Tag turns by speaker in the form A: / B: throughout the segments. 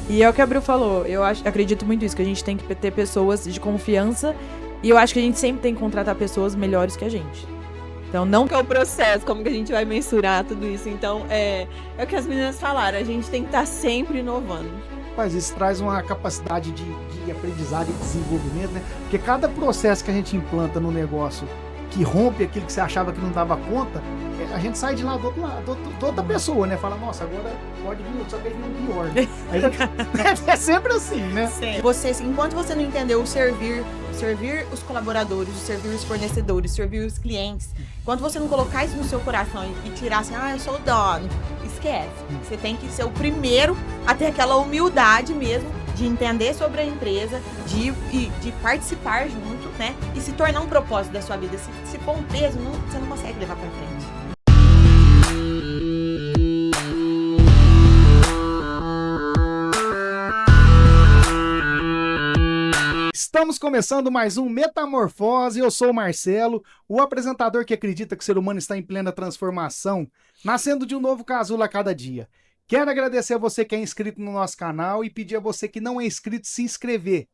A: E é o que a Bru falou, acredito muito nisso, que a gente tem que ter pessoas de confiança e eu acho que a gente sempre tem que contratar pessoas melhores que a gente. Então, não...
B: Qual é o processo, como que a gente vai mensurar tudo isso? Então, é o que as meninas falaram, a gente tem que estar sempre inovando.
C: Mas isso traz uma capacidade de aprendizado e desenvolvimento, né? Porque cada processo que a gente implanta no negócio que rompe aquilo que você achava que não dava conta, a gente sai de lá do outro lado, de outra pessoa, né? Fala, nossa, agora pode vir, só que vir um pior. Né? É sempre assim, né?
B: Você, enquanto você não entendeu o servir os colaboradores, o servir os fornecedores, servir os clientes, enquanto você não colocar isso no seu coração e tirar assim, eu sou o dono, esquece. Você tem que ser o primeiro a ter aquela humildade mesmo de entender sobre a empresa, de participar junto, né? E se tornar um propósito da sua vida. Se for um peso, você não consegue levar pra frente.
C: Estamos começando mais um Metamorfose. Eu sou o Marcelo, o apresentador que acredita que o ser humano está em plena transformação, nascendo de um novo casulo a cada dia. Quero agradecer a você que é inscrito no nosso canal e pedir a você que não é inscrito se inscrever,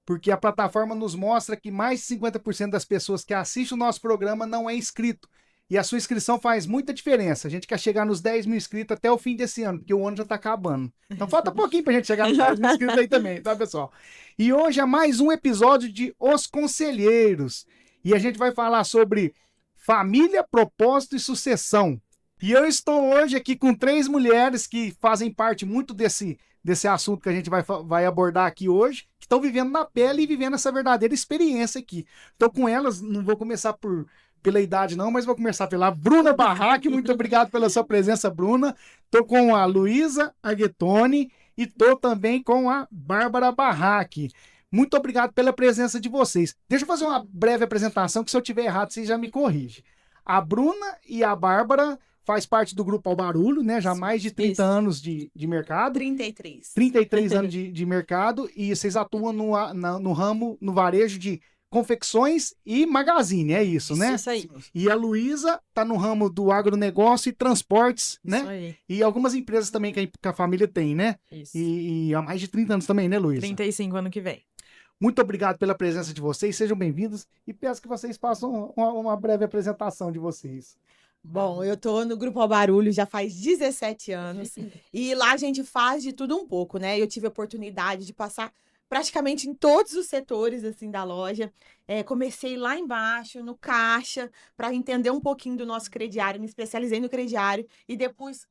C: porque a plataforma nos mostra que mais de 50% das pessoas que assistem o nosso programa não é inscrito. E a sua inscrição faz muita diferença. A gente quer chegar nos 10 mil inscritos até o fim desse ano, porque o ano já está acabando. Então falta pouquinho pra gente chegar nos 10 mil inscritos aí também, tá, pessoal? E hoje é mais um episódio de Os Conselheiros. E a gente vai falar sobre família, propósito e sucessão. E eu estou hoje aqui com 3 mulheres que fazem parte muito desse assunto que a gente vai abordar aqui hoje, que estão vivendo na pele e vivendo essa verdadeira experiência aqui. Estou com elas, não vou começar pela idade não, mas vou começar pela Bruna Barraque. Muito obrigado pela sua presença, Bruna. Estou com a Luísa Aghetoni e estou também com a Bárbara Barraque. Muito obrigado pela presença de vocês. Deixa eu fazer uma breve apresentação, que se eu tiver errado, vocês já me corrigem. A Bruna e a Bárbara faz parte do Grupo Ao Barulho, né? Já há mais de 30 anos de mercado. 33 anos de mercado, e vocês atuam no ramo, no varejo de confecções e magazine, é isso, né?
B: Isso aí.
C: E a Luísa tá no ramo do agronegócio e transportes, né?
A: Isso aí.
C: E algumas empresas também que a família tem, né?
A: Isso.
C: E há mais de 30 anos também, né, Luísa?
A: 35 ano que vem.
C: Muito obrigado pela presença de vocês, sejam bem-vindos e peço que vocês façam uma breve apresentação de vocês.
B: Bom, eu tô no Grupo Ao Barulho já faz 17 anos e lá a gente faz de tudo um pouco, né? Eu tive a oportunidade de passar praticamente em todos os setores assim da loja. Comecei lá embaixo, no caixa, para entender um pouquinho do nosso crediário, me especializei no crediário e depois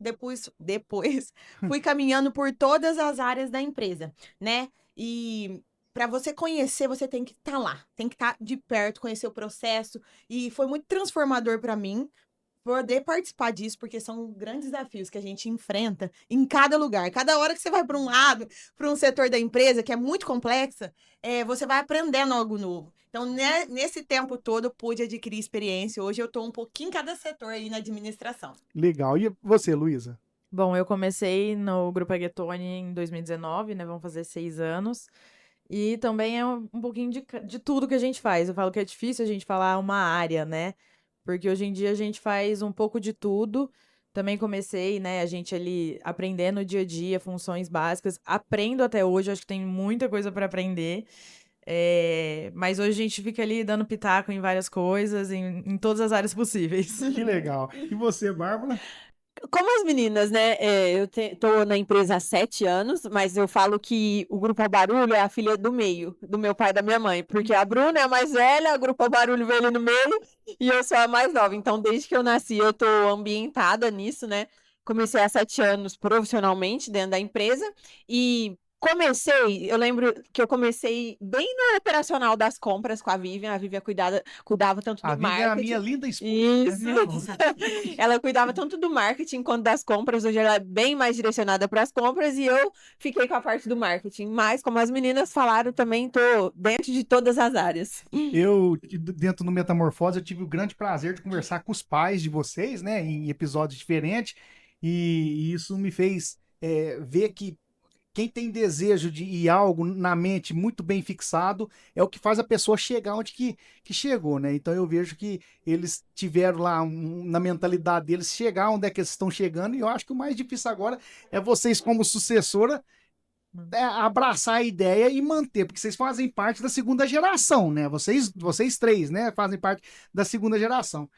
B: fui caminhando por todas as áreas da empresa, né? E para você conhecer, você tem que estar lá, tem que estar de perto, conhecer o processo, e foi muito transformador para mim poder participar disso, porque são grandes desafios que a gente enfrenta em cada lugar. Cada hora que você vai para um lado, para um setor da empresa, que é muito complexa, você vai aprendendo algo novo. Então, nesse tempo todo, eu pude adquirir experiência. Hoje eu estou um pouquinho em cada setor aí na administração.
C: Legal. E você, Luísa?
A: Bom, eu comecei no Grupo Aghetoni em 2019, né? Vão fazer 6 anos. E também é um pouquinho de tudo que a gente faz. Eu falo que é difícil a gente falar uma área, né? Porque hoje em dia a gente faz um pouco de tudo. Também comecei, né, a gente ali aprendendo no dia a dia, funções básicas. Aprendo até hoje, acho que tem muita coisa para aprender. Mas hoje a gente fica ali dando pitaco em várias coisas, em todas as áreas possíveis.
C: Que legal. E você, Bárbara?
B: Como as meninas, né? Eu tô na empresa há 7 anos, mas eu falo que o Grupo Ao Barulho é a filha do meio, do meu pai e da minha mãe, porque a Bruna é a mais velha, o Grupo Ao Barulho veio ali no meio e eu sou a mais nova. Então, desde que eu nasci, eu tô ambientada nisso, né? Comecei há 7 anos profissionalmente dentro da empresa e eu lembro que eu comecei bem no operacional das compras com a Vivian cuidava tanto do
C: A Vivian
B: marketing.
C: é a minha linda esposa.
B: Isso. Ela cuidava tanto do marketing quanto das compras. Hoje ela é bem mais direcionada para as compras e eu fiquei com a parte do marketing. Mas, como as meninas falaram, também estou dentro de todas as áreas.
C: Eu, dentro do Metamorfose, eu tive o grande prazer de conversar com os pais de vocês, né, em episódios diferentes, e isso me fez ver que quem tem desejo de ir algo na mente muito bem fixado é o que faz a pessoa chegar onde que chegou, né? Então eu vejo que eles tiveram lá na mentalidade deles chegar onde é que eles estão chegando, e eu acho que o mais difícil agora é vocês, como sucessora, abraçar a ideia e manter, porque vocês fazem parte da segunda geração, né? Vocês três, né? Fazem parte da segunda geração.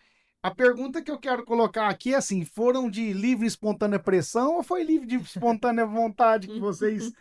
C: A pergunta que eu quero colocar aqui é assim, foram de livre e espontânea pressão ou foi livre de espontânea vontade que vocês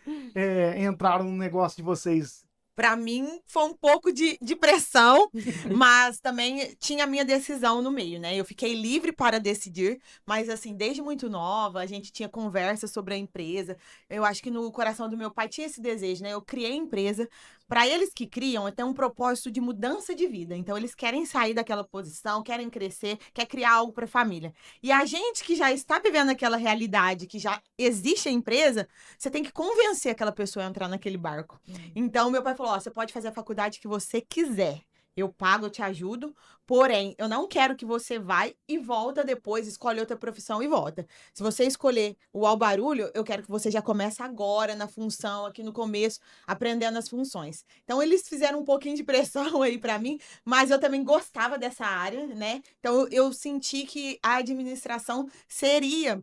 C: entraram no negócio de vocês?
B: Para mim, foi um pouco de pressão, mas também tinha a minha decisão no meio, né? Eu fiquei livre para decidir, mas assim, desde muito nova, a gente tinha conversa sobre a empresa. Eu acho que no coração do meu pai tinha esse desejo, né? Eu criei a empresa. Para eles que criam, tem um propósito de mudança de vida. Então, eles querem sair daquela posição, querem crescer, quer criar algo para a família. E a gente que já está vivendo aquela realidade, que já existe a empresa, você tem que convencer aquela pessoa a entrar naquele barco. Então, meu pai falou, ó, você pode fazer a faculdade que você quiser. Eu pago, eu te ajudo, porém, eu não quero que você vai e volta depois, escolhe outra profissão e volta. Se você escolher o Albarulho, eu quero que você já comece agora na função, aqui no começo, aprendendo as funções. Então, eles fizeram um pouquinho de pressão aí pra mim, mas eu também gostava dessa área, né? Então, eu senti que a administração seria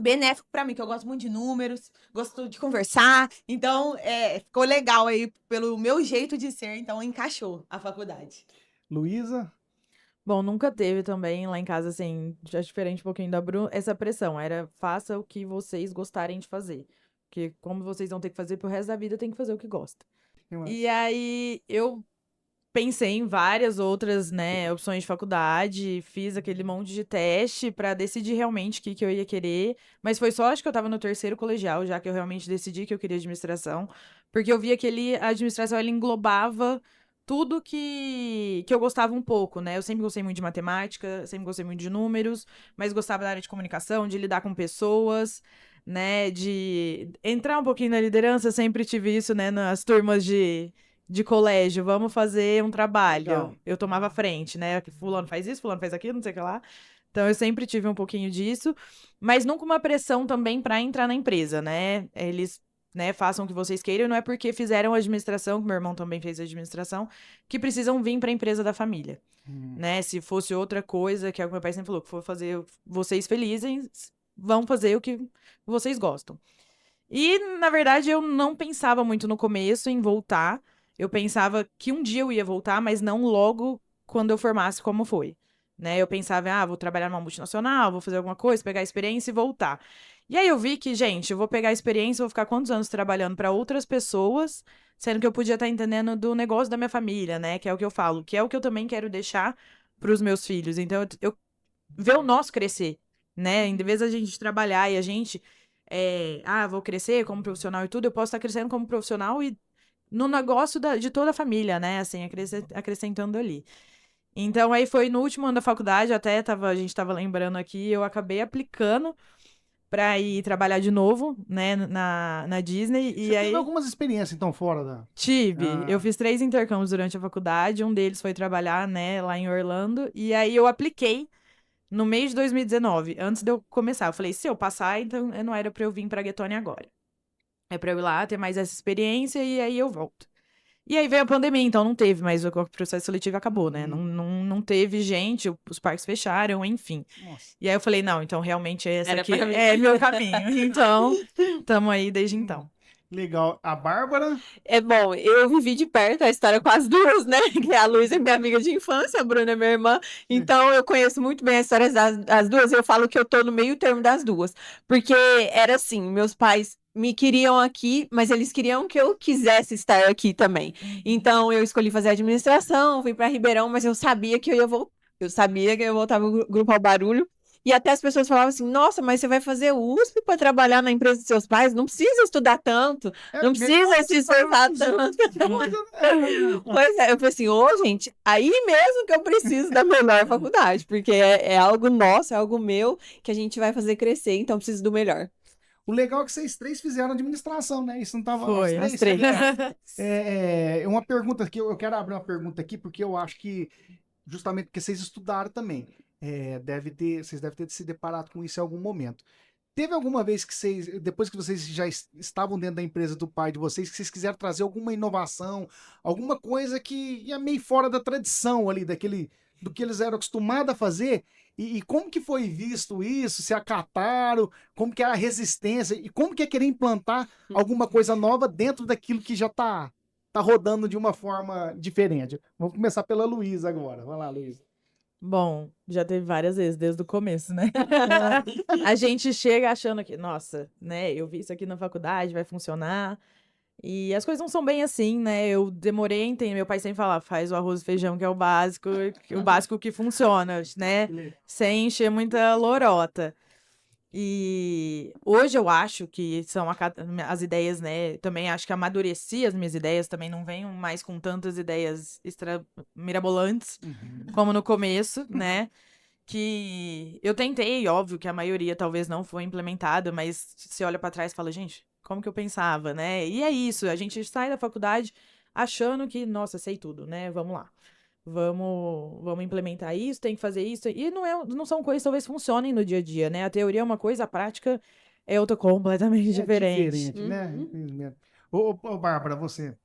B: benéfico para mim, que eu gosto muito de números, gosto de conversar, então ficou legal aí pelo meu jeito de ser, então encaixou a faculdade.
C: Luísa?
A: Bom, nunca teve também lá em casa, assim, já diferente um pouquinho da Bruna, essa pressão. Era faça o que vocês gostarem de fazer. Porque como vocês vão ter que fazer pro resto da vida, tem que fazer o que gosta. E aí eu pensei em várias outras, né, opções de faculdade, fiz aquele monte de teste pra decidir realmente o que eu ia querer, mas foi só, acho que eu tava no terceiro colegial, já que eu realmente decidi que eu queria administração, porque eu via que a administração, ela englobava tudo que eu gostava um pouco, né, eu sempre gostei muito de matemática, sempre gostei muito de números, mas gostava da área de comunicação, de lidar com pessoas, né, de entrar um pouquinho na liderança, sempre tive isso, né, nas turmas de colégio, vamos fazer um trabalho.
C: Legal.
A: Eu tomava frente, né? Fulano faz isso, fulano faz aquilo, não sei o que lá. Então, eu sempre tive um pouquinho disso, mas nunca uma pressão também para entrar na empresa, né? Eles, né, façam o que vocês queiram, não é porque fizeram administração, que meu irmão também fez administração, que precisam vir para a empresa da família, né? Se fosse outra coisa, que é o que meu pai sempre falou, que for fazer vocês felizes, vão fazer o que vocês gostam. E, na verdade, eu não pensava muito no começo em voltar. Eu pensava que um dia eu ia voltar, mas não logo quando eu formasse como foi, né? Eu pensava, vou trabalhar numa multinacional, vou fazer alguma coisa, pegar experiência e voltar. E aí eu vi que, gente, eu vou pegar experiência, vou ficar quantos anos trabalhando para outras pessoas, sendo que eu podia estar entendendo do negócio da minha família, né? Que é o que eu falo, que é o que eu também quero deixar para os meus filhos. Então, eu ver o nosso crescer, né? Em vez da gente trabalhar e a gente vou crescer como profissional e tudo, eu posso estar crescendo como profissional e no negócio de toda a família, né? Assim, acrescentando ali. Então, aí foi no último ano da faculdade, até a gente tava lembrando aqui, eu acabei aplicando pra ir trabalhar de novo, né, na Disney.
C: Você
A: e aí
C: teve algumas experiências, então, fora da...
A: tive.
C: Ah.
A: Eu fiz 3 intercâmbios durante a faculdade, um deles foi trabalhar, né, lá em Orlando, e aí eu apliquei no mês de 2019, antes de eu começar. Eu falei, se eu passar, então não era pra eu vir pra Guetone agora. É pra eu ir lá, ter mais essa experiência e aí eu volto. E aí veio a pandemia, então não teve, mas o processo seletivo acabou, né? Não teve gente, os parques fecharam, enfim.
C: Nossa.
A: E aí eu falei, não, então realmente esse
B: Era
A: aqui
B: pra mim.
A: é meu caminho. Então, tamo aí desde então.
C: Legal. A Bárbara?
D: É bom, eu vivi de perto a história com as duas, né? Que a Luísa é minha amiga de infância, a Bruna é minha irmã. Então, eu conheço muito bem a história das duas. Eu falo que eu tô no meio termo das duas. Porque era assim, meus pais me queriam aqui, mas eles queriam que eu quisesse estar aqui também. Então, eu escolhi fazer administração, fui para Ribeirão, mas eu sabia que eu ia voltar. Eu sabia que eu ia voltar pro Grupo Albarulho. E até as pessoas falavam assim, nossa, mas você vai fazer USP para trabalhar na empresa dos seus pais? Não precisa estudar tanto, não precisa se esforçar tanto. Pois é, eu falei assim, gente, aí mesmo que eu preciso da melhor faculdade, porque é algo nosso, é algo meu, que a gente vai fazer crescer, então eu preciso do melhor.
C: O legal é que vocês três fizeram administração, né? Isso não tava...
A: Foi,
C: as
A: as três.
C: É uma pergunta que eu quero abrir uma pergunta aqui, porque eu acho que, justamente porque vocês estudaram também, vocês devem ter se deparado com isso em algum momento. Teve alguma vez que vocês, depois que vocês já estavam dentro da empresa do pai de vocês, que vocês quiseram trazer alguma inovação, alguma coisa que ia meio fora da tradição ali, do que eles eram acostumados a fazer, E como que foi visto isso? Se acataram? Como que é a resistência? E como que é querer implantar alguma coisa nova dentro daquilo que já tá rodando de uma forma diferente? Vamos começar pela Luísa agora. Vai lá, Luísa.
A: Bom, já teve várias vezes, desde o começo, né? A gente chega achando que, nossa, né, eu vi isso aqui na faculdade, vai funcionar. E as coisas não são bem assim, né? Eu demorei a entender. Meu pai sempre falava, faz o arroz e feijão, que é o básico que funciona, né? Sem encher muita lorota. E hoje eu acho que as ideias, né? Também acho que amadureci as minhas ideias, também não venho mais com tantas ideias mirabolantes como no começo, né? Que eu tentei, óbvio que a maioria talvez não foi implementada, mas se olha pra trás e fala, gente, como que eu pensava, né? E é isso, a gente sai da faculdade achando que, nossa, sei tudo, né? Vamos lá. Vamos implementar isso, tem que fazer isso. E não são coisas que talvez funcionem no dia a dia, né? A teoria é uma coisa, a prática é outra completamente diferente.
C: Diferente, né? Ô, Bárbara, você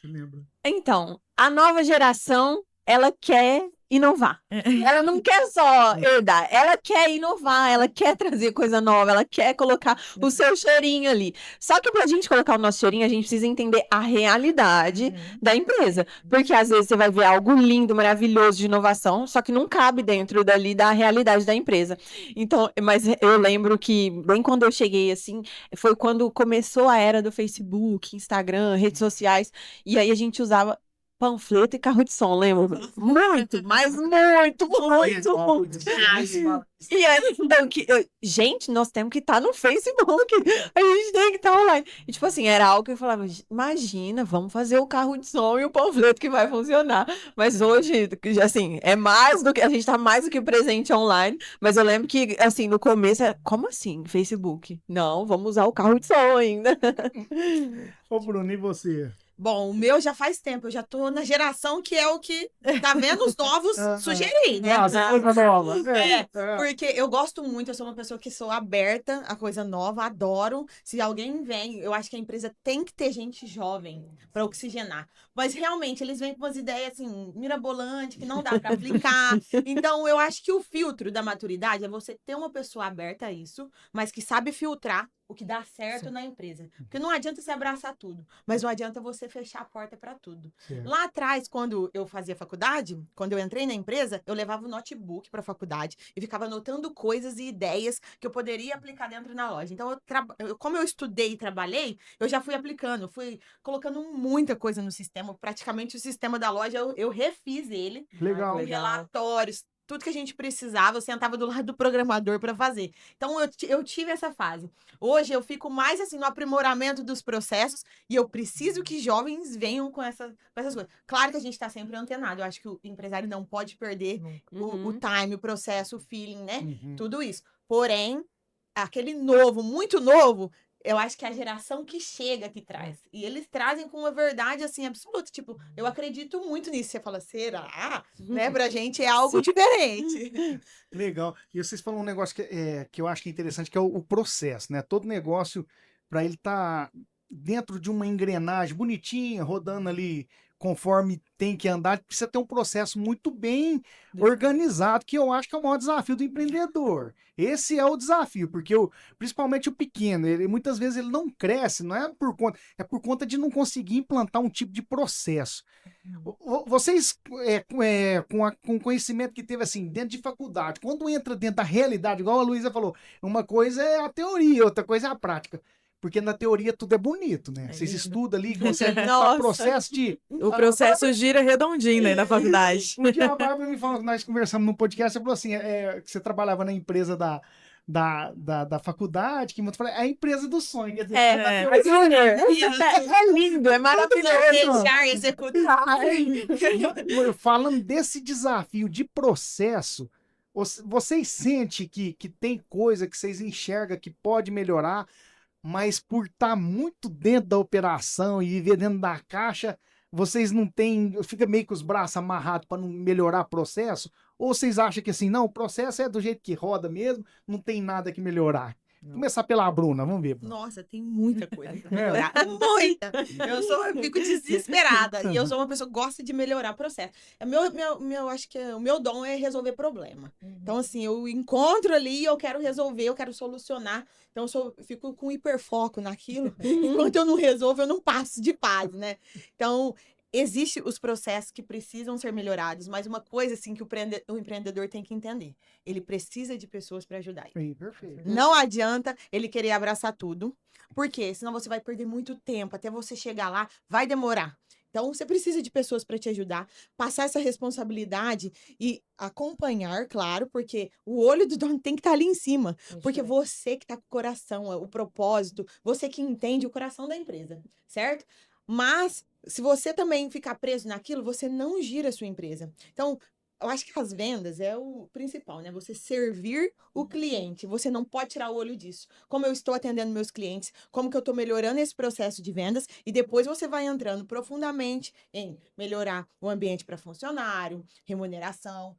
C: lembra?
D: Então, a nova geração, ela quer inovar. Ela não quer só herdar, ela quer inovar, ela quer trazer coisa nova, ela quer colocar o seu cheirinho ali. Só que pra gente colocar o nosso cheirinho, a gente precisa entender a realidade da empresa. Porque às vezes você vai ver algo lindo, maravilhoso de inovação, só que não cabe dentro dali da realidade da empresa. Então, mas eu lembro que, bem quando eu cheguei, assim, foi quando começou a era do Facebook, Instagram, redes sociais, e aí a gente usava panfleto e carro de som, lembra? Muito, mas muito. E aí, então, gente, nós temos que estar no Facebook, a gente tem que estar online. E, tipo assim, era algo que eu falava, imagina, vamos fazer o carro de som e o panfleto que vai funcionar. Mas hoje, assim, é mais do que, a gente tá mais do que presente online, mas eu lembro que, assim, no começo, como assim, Facebook? Não, vamos usar o carro de som ainda.
C: Ô, Bruno, e você?
B: Bom, o meu já faz tempo, eu já tô na geração que é o que tá vendo os novos sugerir, né?
C: Coisa nova.
B: Porque eu gosto muito, eu sou uma pessoa que sou aberta a coisa nova, adoro. Se alguém vem, eu acho que a empresa tem que ter gente jovem para oxigenar. Mas realmente eles vêm com umas ideias assim, mirabolantes, que não dá para aplicar. Então eu acho que o filtro da maturidade é você ter uma pessoa aberta a isso, mas que sabe filtrar o que dá certo na empresa. Porque não adianta você abraçar tudo, mas não adianta você fechar a porta para tudo.
C: Certo.
B: Lá atrás, quando eu fazia faculdade, quando eu entrei na empresa, eu levava o notebook para a faculdade e ficava anotando coisas e ideias que eu poderia aplicar dentro da loja. Então, como eu estudei e trabalhei, eu já fui aplicando, fui colocando muita coisa no sistema. Praticamente o sistema da loja, eu refiz ele.
C: Legal.
B: Com relatórios, tudo que a gente precisava, eu sentava do lado do programador para fazer. Então, eu tive essa fase. Hoje, eu fico mais, assim, no aprimoramento dos processos e eu preciso que jovens venham com essas coisas. Claro que a gente está sempre antenado. Eu acho que o empresário não pode perder o time, o processo, o feeling, né? Tudo isso. Porém, aquele novo, muito novo, eu acho que é a geração que chega que traz. E eles trazem com uma verdade, assim, absoluta. Tipo, eu acredito muito nisso. Você fala, será? Né? Pra gente é algo diferente.
C: Legal. E vocês falam um negócio que eu acho que é interessante, que é o processo, né? Todo negócio, para ele estar dentro de uma engrenagem bonitinha, rodando ali conforme tem que andar, precisa ter um processo muito bem organizado, que eu acho que é o maior desafio do empreendedor. Esse é o desafio, porque principalmente o pequeno, muitas vezes ele não cresce, não é por conta de não conseguir implantar um tipo de processo. Vocês, com o conhecimento que teve assim, dentro de faculdade, quando entra dentro da realidade, igual a Luísa falou, uma coisa é a teoria, outra coisa é a prática. Porque na teoria tudo é bonito, né? Vocês estudam ali, conseguem o processo de...
A: O processo gira redondinho, né, na faculdade.
C: Porque a Bárbara me falou, nós conversamos num podcast, você falou assim, que você trabalhava na empresa da faculdade, que eu falei, é a empresa do sonho. Quer dizer,
D: É lindo, é maravilhoso.
B: Deixar executar.
C: Falando desse desafio de processo, vocês sentem que tem coisa que vocês enxergam que pode melhorar, mas por estar muito dentro da operação e viver dentro da caixa, vocês não têm, fica meio com os braços amarrados para não melhorar o processo? Ou vocês acham que assim, não, o processo é do jeito que roda mesmo, não tem nada que melhorar? Começar pela Bruna, vamos ver.
B: Nossa, tem muita coisa pra melhorar. Muita! Eu fico desesperada. E eu sou uma pessoa que gosta de melhorar o processo. Acho que o meu dom é resolver problema. Então, assim, eu encontro ali, eu quero resolver, eu quero solucionar. Então, eu fico com hiperfoco naquilo. Enquanto eu não resolvo, eu não passo de fase, né? Então, existem os processos que precisam ser melhorados, mas uma coisa, assim, que o empreendedor tem que entender. Ele precisa de pessoas para ajudar ele.
C: Sim, perfeito.
B: Não adianta ele querer abraçar tudo, porque senão você vai perder muito tempo. Até você chegar lá, vai demorar. Então, você precisa de pessoas para te ajudar, passar essa responsabilidade e acompanhar, claro, porque o olho do dono tem que estar ali em cima. Porque você que está com o coração, o propósito, você que entende o coração da empresa, certo? Mas, se você também ficar preso naquilo, você não gira a sua empresa. Então, eu acho que as vendas é o principal, né? Você servir o cliente. Você não pode tirar o olho disso. Como eu estou atendendo meus clientes, como que eu estou melhorando esse processo de vendas, e depois você vai entrando profundamente em melhorar o ambiente para funcionário, remuneração,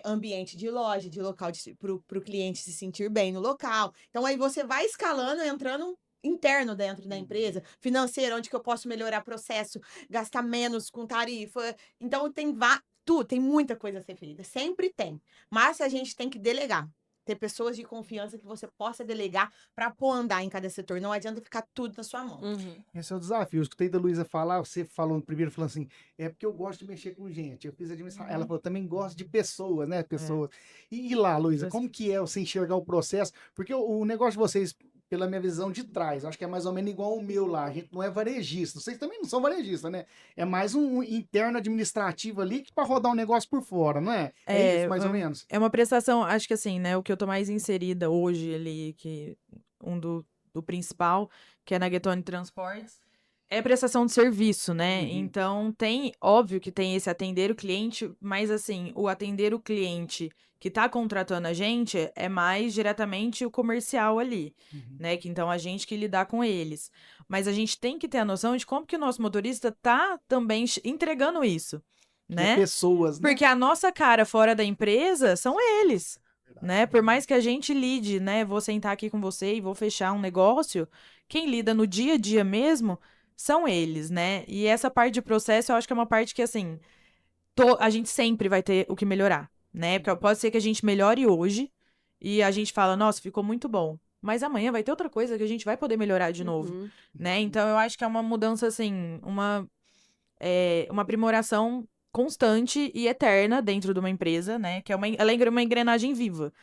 B: ambiente de loja, de local para o cliente se sentir bem no local. Então, aí você vai escalando, entrando interno dentro da empresa, financeiro, onde que eu posso melhorar processo, gastar menos com tarifa. Então, tem muita coisa a ser feita, sempre tem. Mas a gente tem que delegar. Ter pessoas de confiança que você possa delegar para pôr andar em cada setor. Não adianta ficar tudo na sua mão.
C: Esse é o desafio. Eu escutei da Luísa falar, você falou no primeiro, falando assim, é porque eu gosto de mexer com gente. Eu fiz administração. Ela falou, também gosto de pessoas, né? Pessoas. E lá, Luísa, como que é você enxergar o processo? Porque o negócio de vocês, pela minha visão de trás, acho que é mais ou menos igual o meu lá. A gente não é varejista. Vocês também não são varejistas, né? É mais um interno administrativo ali que para rodar um negócio por fora, não é? É isso, mais ou menos.
A: É uma prestação, acho que assim, né? O que eu tô mais inserida hoje ali, que do principal, que é na Gettoni Transportes, é prestação de serviço, né? Então, óbvio que tem esse atender o cliente, mas assim, o atender o cliente que tá contratando a gente é mais diretamente o comercial ali, né? Que então a gente que lidar com eles. Mas a gente tem que ter a noção de como que o nosso motorista tá também entregando isso, né?
C: Pessoas, né?
A: Porque a nossa cara fora da empresa são eles, né? Por mais que a gente lide, né? Vou sentar aqui com você e vou fechar um negócio, quem lida no dia a dia mesmo são eles, né? E essa parte de processo eu acho que é uma parte que, assim, a gente sempre vai ter o que melhorar, né? Porque pode ser que a gente melhore hoje e a gente fala, nossa, ficou muito bom. Mas amanhã vai ter outra coisa que a gente vai poder melhorar de novo, né? Então eu acho que é uma mudança, assim, uma aprimoração constante e eterna dentro de uma empresa, né? Que ela é uma engrenagem viva.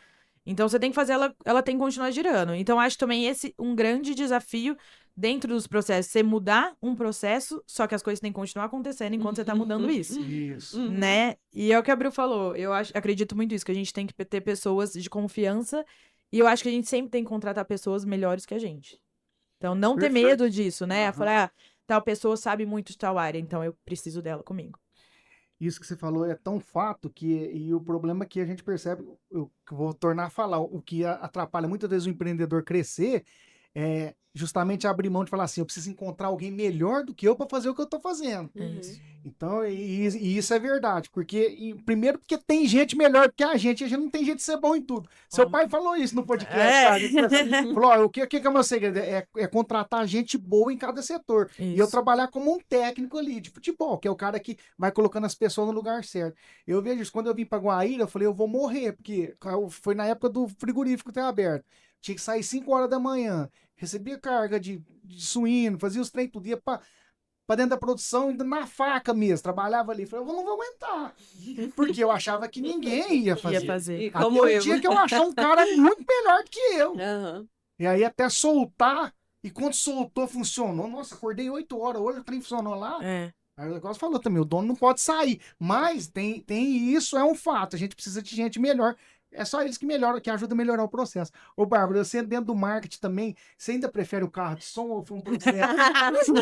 A: Então, você tem que fazer ela tem que continuar girando. Então, acho também esse um grande desafio dentro dos processos. Você mudar um processo, só que as coisas têm que continuar acontecendo enquanto você tá mudando isso.
C: Isso.
A: Né? E é o que a Bru falou. Eu acredito muito nisso, que a gente tem que ter pessoas de confiança. E eu acho que a gente sempre tem que contratar pessoas melhores que a gente. Então, não ter medo disso, né? Falar, tal pessoa sabe muito de tal área, então eu preciso dela comigo.
C: Isso que você falou é tão fato e o problema é que a gente percebe, eu vou tornar a falar, o que atrapalha muitas vezes o empreendedor crescer é justamente abrir mão de falar assim, eu preciso encontrar alguém melhor do que eu para fazer o que eu tô fazendo. Então, e isso é verdade, porque primeiro porque tem gente melhor que a gente não tem jeito de ser bom em tudo. Seu pai falou isso no podcast, sabe? Falou, ó, o que é o meu segredo? É contratar gente boa em cada setor.
A: Isso.
C: E eu trabalhar como um técnico ali de futebol, que é o cara que vai colocando as pessoas no lugar certo. Eu vejo isso, quando eu vim pra Guaíra, eu falei, eu vou morrer, porque foi na época do frigorífico ter aberto. Tinha que sair 5 horas da manhã, recebia carga de suíno, fazia os trem, tudo ia pra dentro da produção, ainda na faca mesmo, trabalhava ali. Falei, eu não vou aguentar. Porque eu achava que ninguém ia fazer.
D: E
C: Até
D: como
C: o
D: eu.
C: dia que eu achei um cara muito melhor do que eu. E aí até soltar, e quando soltou, funcionou. Nossa, acordei 8 horas, hoje o trem funcionou lá. Aí o negócio falou também, o dono não pode sair. Mas tem isso, é um fato. A gente precisa de gente melhor. É só eles que melhoram, que ajudam a melhorar o processo. Ô, Bárbara, você dentro do marketing também, você ainda prefere o carro de som ou foi um processo?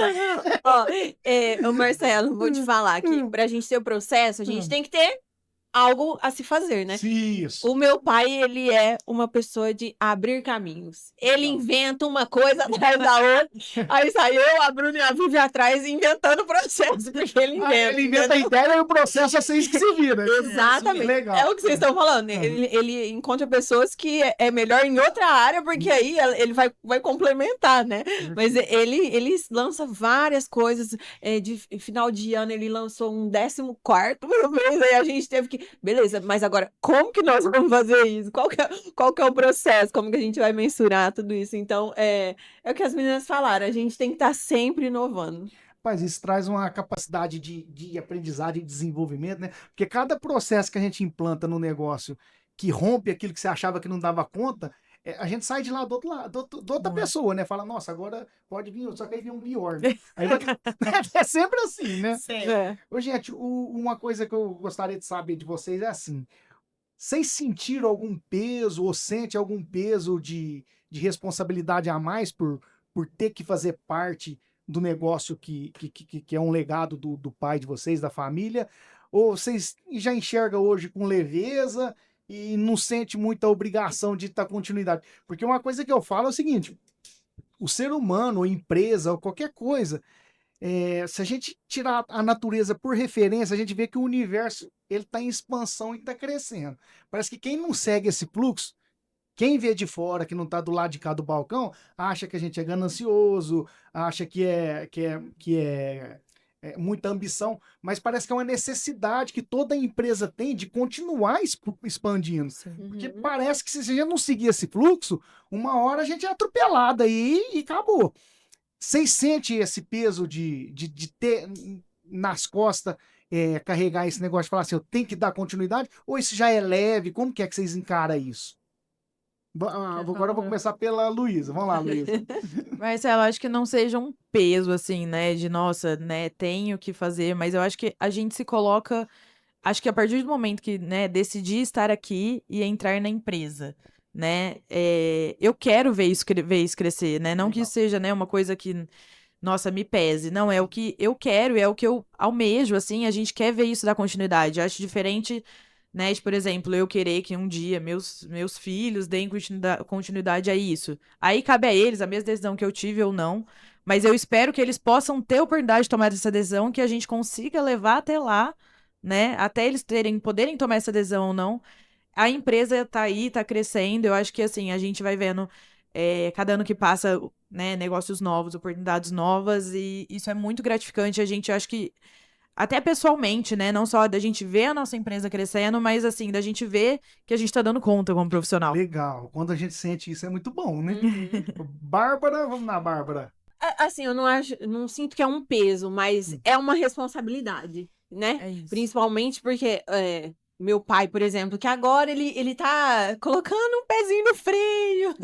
D: Ô, Marcelo, vou te falar que pra gente ter o processo, a gente tem que ter algo a se fazer, né?
C: Isso.
D: O meu pai, ele é uma pessoa de abrir caminhos. Ele inventa uma coisa atrás da outra. Aí saiu a Bruna e a Vivi atrás inventando o processo, porque ele inventa.
C: Ele inventa a ideia e o processo é vocês que se vira.
D: Exatamente.
C: Legal.
D: É o que vocês estão falando. Ele encontra pessoas que é melhor em outra área, porque aí ele vai complementar, né? Mas ele lança várias coisas. De final de ano, ele lançou um 14º mês, aí a gente teve que... Beleza, mas agora, como que nós vamos fazer isso? Qual que é o processo? Como que a gente vai mensurar tudo isso? Então, é o que as meninas falaram, a gente tem que estar sempre inovando.
C: Mas isso traz uma capacidade de aprendizagem e desenvolvimento, né? Porque cada processo que a gente implanta no negócio que rompe aquilo que você achava que não dava conta, a gente sai de lá do outro lado, de outra pessoa, né? Fala, nossa, agora pode vir outro, só que aí vem um pior. Né? Aí é sempre assim, né? Ô, gente, uma coisa que eu gostaria de saber de vocês é assim, vocês sentiram algum peso ou sente algum peso de responsabilidade a mais por ter que fazer parte do negócio que é um legado do pai de vocês, da família? Ou vocês já enxergam hoje com leveza e não sente muita obrigação de dar continuidade? Porque uma coisa que eu falo é o seguinte, o ser humano, ou empresa, ou qualquer coisa, se a gente tirar a natureza por referência, a gente vê que o universo ele está em expansão e está crescendo. Parece que quem não segue esse fluxo, quem vê de fora, que não está do lado de cá do balcão, acha que a gente é ganancioso, acha que é muita ambição, mas parece que é uma necessidade que toda empresa tem de continuar expandindo. Porque parece que se a gente não seguir esse fluxo, uma hora a gente é atropelado aí e acabou. Vocês sentem esse peso de ter nas costas, carregar esse negócio de falar assim, eu tenho que dar continuidade? Ou isso já é leve? Como que é que vocês encaram isso? Agora eu vou começar pela Luísa. Vamos lá, Luísa.
A: Marcelo, acho que não seja um peso, assim, né? De, nossa, né, tenho que fazer. Mas eu acho que a gente se coloca... Acho que a partir do momento que, né, decidi estar aqui e entrar na empresa, né? Eu quero ver isso crescer, né? Não que isso seja, né, uma coisa que, nossa, me pese. Não, é o que eu quero, é o que eu almejo, assim. A gente quer ver isso dar continuidade. Eu acho diferente... Né, de, por exemplo, eu querer que um dia meus filhos deem continuidade a isso. Aí cabe a eles a mesma decisão que eu tive ou não, mas eu espero que eles possam ter a oportunidade de tomar essa decisão, que a gente consiga levar até lá, né, até eles poderem tomar essa decisão ou não. A empresa tá aí, tá crescendo, eu acho que assim, a gente vai vendo cada ano que passa, né, negócios novos, oportunidades novas, e isso é muito gratificante. A gente, acho que até pessoalmente, né? Não só da gente ver a nossa empresa crescendo, mas assim, da gente ver que a gente tá dando conta como profissional.
C: Legal. Quando a gente sente isso é muito bom, né? Bárbara, vamos lá, Bárbara.
D: Assim, eu não sinto que é um peso, mas é uma responsabilidade, né?
A: É isso.
D: Principalmente porque meu pai, por exemplo, que agora ele tá colocando um pezinho no freio,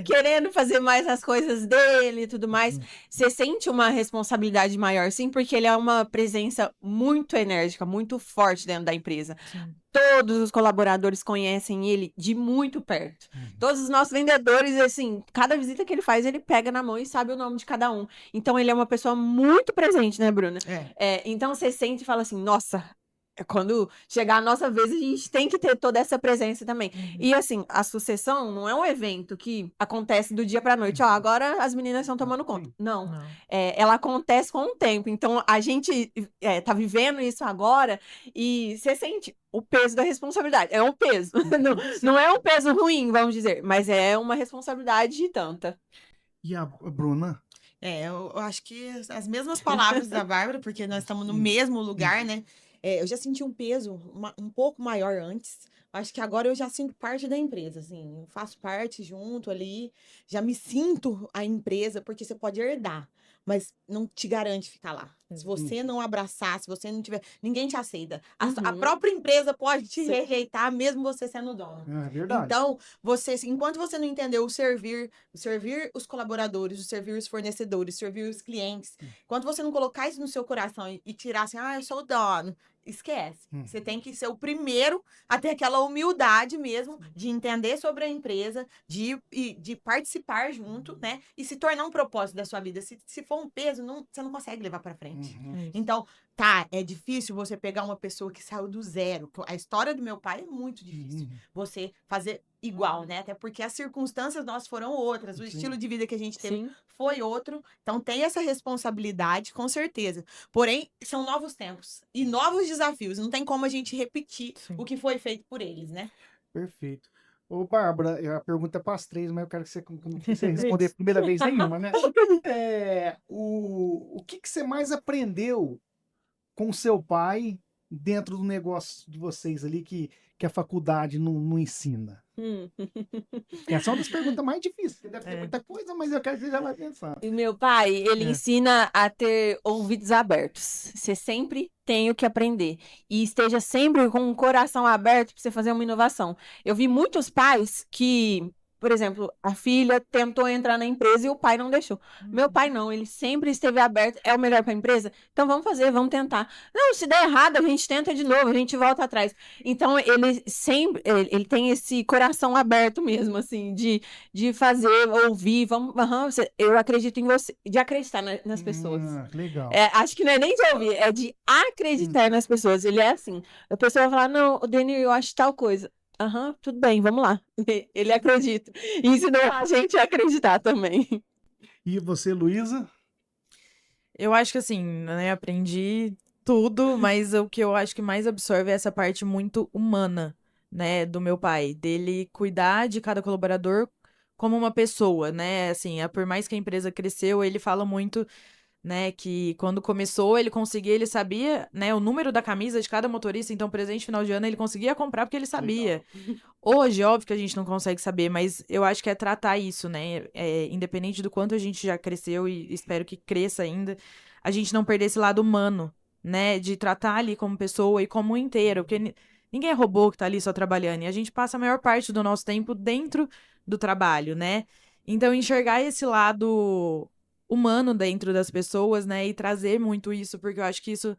D: querendo fazer mais as coisas dele e tudo mais. Você sente uma responsabilidade maior, sim, porque ele é uma presença muito enérgica, muito forte dentro da empresa.
A: Sim.
D: Todos os colaboradores conhecem ele de muito perto. Todos os nossos vendedores, assim, cada visita que ele faz, ele pega na mão e sabe o nome de cada um. Então, ele é uma pessoa muito presente, né, Bruna? Então, você sente e fala assim, nossa... Quando chegar a nossa vez, a gente tem que ter toda essa presença também. E assim, a sucessão não é um evento que acontece do dia pra noite. Ó, agora as meninas estão tomando conta. Não. Ela acontece com o tempo. Então, a gente tá vivendo isso agora e você sente o peso da responsabilidade. É um peso. Não é um peso ruim, vamos dizer, mas é uma responsabilidade de tanta.
C: E a Bruna?
B: Eu acho que as mesmas palavras da Bárbara, porque nós estamos no mesmo lugar, né? Eu já senti um peso um pouco maior antes. Acho que agora eu já sinto parte da empresa, assim. Eu faço parte junto ali. Já me sinto a empresa, porque você pode herdar, mas não te garante ficar lá. Se você não abraçar, se você não tiver... Ninguém te aceita. A própria empresa pode te rejeitar, mesmo você sendo dono.
C: É verdade.
B: Então, enquanto você não entendeu o servir os colaboradores, o servir os fornecedores, servir os clientes, enquanto você não colocar isso no seu coração e tirar assim, eu sou o dono, esquece. Você tem que ser o primeiro a ter aquela humildade mesmo de entender sobre a empresa, de participar junto, né? E se tornar um propósito da sua vida. Se for um peso, você não consegue levar para frente. Então, é difícil você pegar uma pessoa que saiu do zero. A história do meu pai é muito difícil. Você fazer igual, né? Até porque as circunstâncias nossas foram outras, o estilo de vida que a gente teve foi outro. Então, tem essa responsabilidade, com certeza. Porém, são novos tempos e novos desafios. Não tem como a gente repetir o que foi feito por eles, né?
C: Perfeito. Ô, Bárbara, a pergunta é para as três, mas eu quero que você responder a primeira vez nenhuma, né? O que você mais aprendeu com o seu pai dentro do negócio de vocês ali que a faculdade não ensina? Essa é uma das perguntas mais difíceis, porque deve ter muita coisa, mas eu quero que você já vai pensar.
D: E meu pai, ele ensina a ter ouvidos abertos. Você sempre tem o que aprender. E esteja sempre com o coração aberto para você fazer uma inovação. Eu vi muitos pais que, por exemplo, a filha tentou entrar na empresa e o pai não deixou. Meu pai não, ele sempre esteve aberto. É o melhor para a empresa? Então vamos fazer, vamos tentar. Não, se der errado, a gente tenta de novo, a gente volta atrás. Então ele sempre, ele tem esse coração aberto mesmo, assim, de fazer, ouvir, eu acredito em você, de acreditar nas pessoas.
C: Legal.
D: Acho que não é nem de ouvir, é de acreditar nas pessoas. Ele é assim, a pessoa vai falar, não, Denir, eu acho tal coisa. Tudo bem, vamos lá. Ele acredita. E ensinou a gente a acreditar também.
C: E você, Luísa?
A: Eu acho que assim, né, aprendi tudo, mas o que eu acho que mais absorve é essa parte muito humana, né, do meu pai, dele cuidar de cada colaborador como uma pessoa, né, assim, por mais que a empresa cresceu, ele fala muito, né, que quando começou ele sabia, né, o número da camisa de cada motorista, então presente final de ano ele conseguia comprar porque ele sabia. Hoje, óbvio que a gente não consegue saber, mas eu acho que é tratar isso, né, independente do quanto a gente já cresceu e espero que cresça ainda, a gente não perder esse lado humano, né, de tratar ali como pessoa e como um inteiro, porque ninguém é robô que tá ali só trabalhando, e a gente passa a maior parte do nosso tempo dentro do trabalho, né, então enxergar esse lado humano dentro das pessoas, né, e trazer muito isso, porque eu acho que isso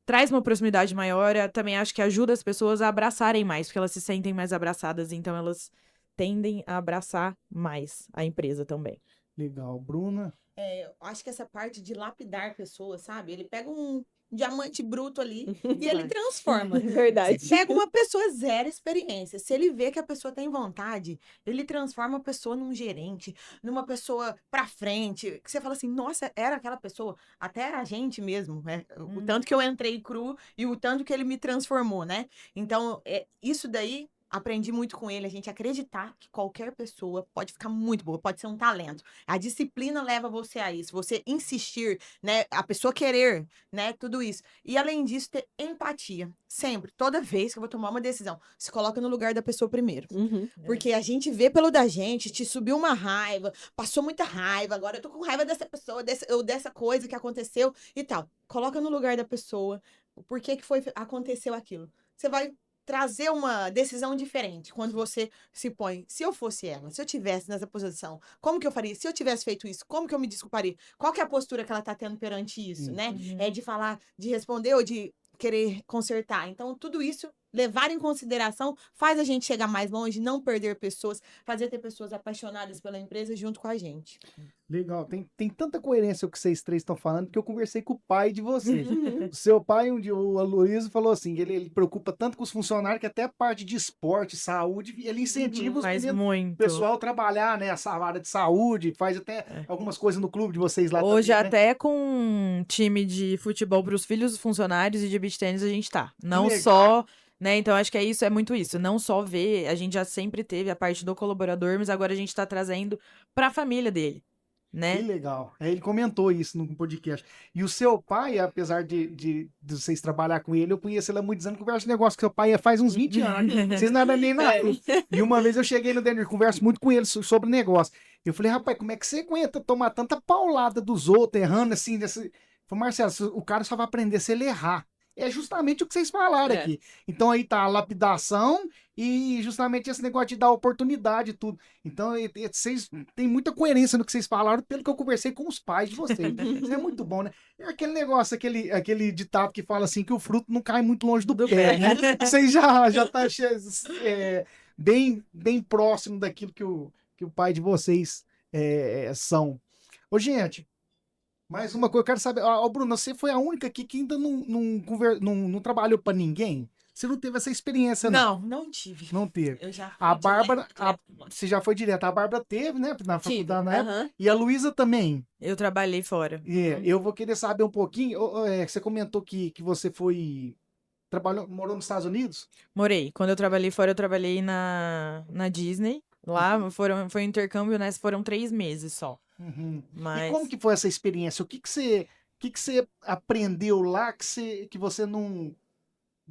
A: traz uma proximidade maior, eu também acho que ajuda as pessoas a abraçarem mais, porque elas se sentem mais abraçadas, então elas tendem a abraçar mais a empresa também.
C: Legal. Bruna?
B: Eu acho que essa parte de lapidar pessoas, sabe? Ele pega um diamante bruto ali e ele transforma.
D: Verdade.
B: Pega uma pessoa zero experiência. Se ele vê que a pessoa tem vontade, ele transforma a pessoa num gerente, numa pessoa pra frente. Que você fala assim, nossa, era aquela pessoa. Até a gente mesmo, né? O tanto que eu entrei cru e o tanto que ele me transformou, né? Então, isso daí... Aprendi muito com ele, a gente acreditar que qualquer pessoa pode ficar muito boa, pode ser um talento. A disciplina leva você a isso, você insistir, né? A pessoa querer, né? Tudo isso. E além disso, ter empatia. Sempre, toda vez que eu vou tomar uma decisão, se coloca no lugar da pessoa primeiro. Porque a gente vê pelo da gente, te subiu uma raiva, passou muita raiva, agora eu tô com raiva dessa pessoa, dessa coisa que aconteceu e tal. Coloca no lugar da pessoa, por que aconteceu aquilo. Você vai trazer uma decisão diferente quando você se põe, se eu fosse ela, se eu tivesse nessa posição, como que eu faria? Se eu tivesse feito isso, como que eu me desculparia? Qual que é a postura que ela tá tendo perante isso, né? É de falar, de responder ou de querer consertar. Então, tudo isso, levar em consideração, faz a gente chegar mais longe, não perder pessoas, fazer ter pessoas apaixonadas pela empresa junto com a gente.
C: Legal, tem tanta coerência o que vocês três estão falando, que eu conversei com o pai de vocês. O seu pai, um dia, o Aloysio, falou assim, ele preocupa tanto com os funcionários que até a parte de esporte, saúde, ele incentiva os meninos, o pessoal a trabalhar, né, essa área de saúde, faz até algumas coisas no clube de vocês lá
A: Hoje
C: também,
A: até com um time de futebol para os filhos dos funcionários e de beach tennis a gente tá. Não só... Né? Então, acho que é muito isso. Não só ver, a gente já sempre teve a parte do colaborador, mas agora a gente tá trazendo pra família dele, né?
C: Que legal. Ele comentou isso no podcast. E o seu pai, apesar de vocês trabalhar com ele, eu conheço ele há muitos anos, converso um negócio que seu pai faz uns 20 anos. Vocês não eram nem nada. E uma vez eu cheguei no Denner, converso muito com ele sobre negócio. Eu falei, rapaz, como é que você aguenta tomar tanta paulada dos outros, errando assim? Falei, Marcelo, o cara só vai aprender se ele errar. é justamente o que vocês falaram
D: É.
C: aqui. Então aí tá a lapidação e justamente esse negócio de dar oportunidade e tudo. Então vocês têm muita coerência no que vocês falaram, pelo que eu conversei com os pais de vocês. Isso é muito bom, né? É aquele negócio, aquele ditado que fala assim, que o fruto não cai muito longe do pé, né? Vocês já tá bem próximo daquilo que o pai de vocês são. Ô, gente, mais uma coisa, eu quero saber. Ó, Bruno, você foi a única aqui que ainda não trabalhou pra ninguém? Você não teve essa experiência, não?
B: Não tive.
C: Não teve.
B: Eu já
C: A
B: fui
C: Bárbara,
B: direto.
C: você já foi direto. A Bárbara teve, né? Na
B: Tive.
C: faculdade na época.
B: Aham.
C: E a Luísa também.
A: Eu trabalhei fora.
C: Eu vou querer saber um pouquinho. Você comentou que você morou nos Estados Unidos?
A: Morei. Quando eu trabalhei fora, eu trabalhei na Disney. Lá foi um intercâmbio, né? Foram 3 meses só.
C: Uhum.
A: Mas
C: E como que foi essa experiência? O que você aprendeu lá que você não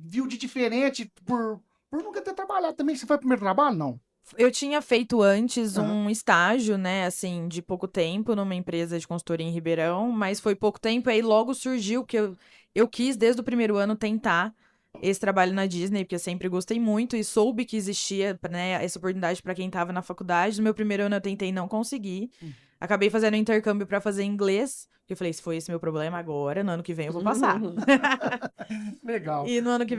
C: viu de diferente por nunca ter trabalhado também? Você foi o primeiro trabalho, não?
A: eu tinha feito antes
C: Aham.
A: um estágio, né, assim, de pouco tempo numa empresa de consultoria em Ribeirão, mas foi pouco tempo, aí logo surgiu que eu quis, desde o primeiro ano, tentar esse trabalho na Disney, porque eu sempre gostei muito e soube que existia, né, essa oportunidade para quem estava na faculdade. No meu primeiro ano eu tentei, não consegui. Acabei fazendo intercâmbio para fazer inglês, porque eu falei, se foi esse meu problema agora, no ano que vem eu vou passar.
C: Legal.
A: E no ano que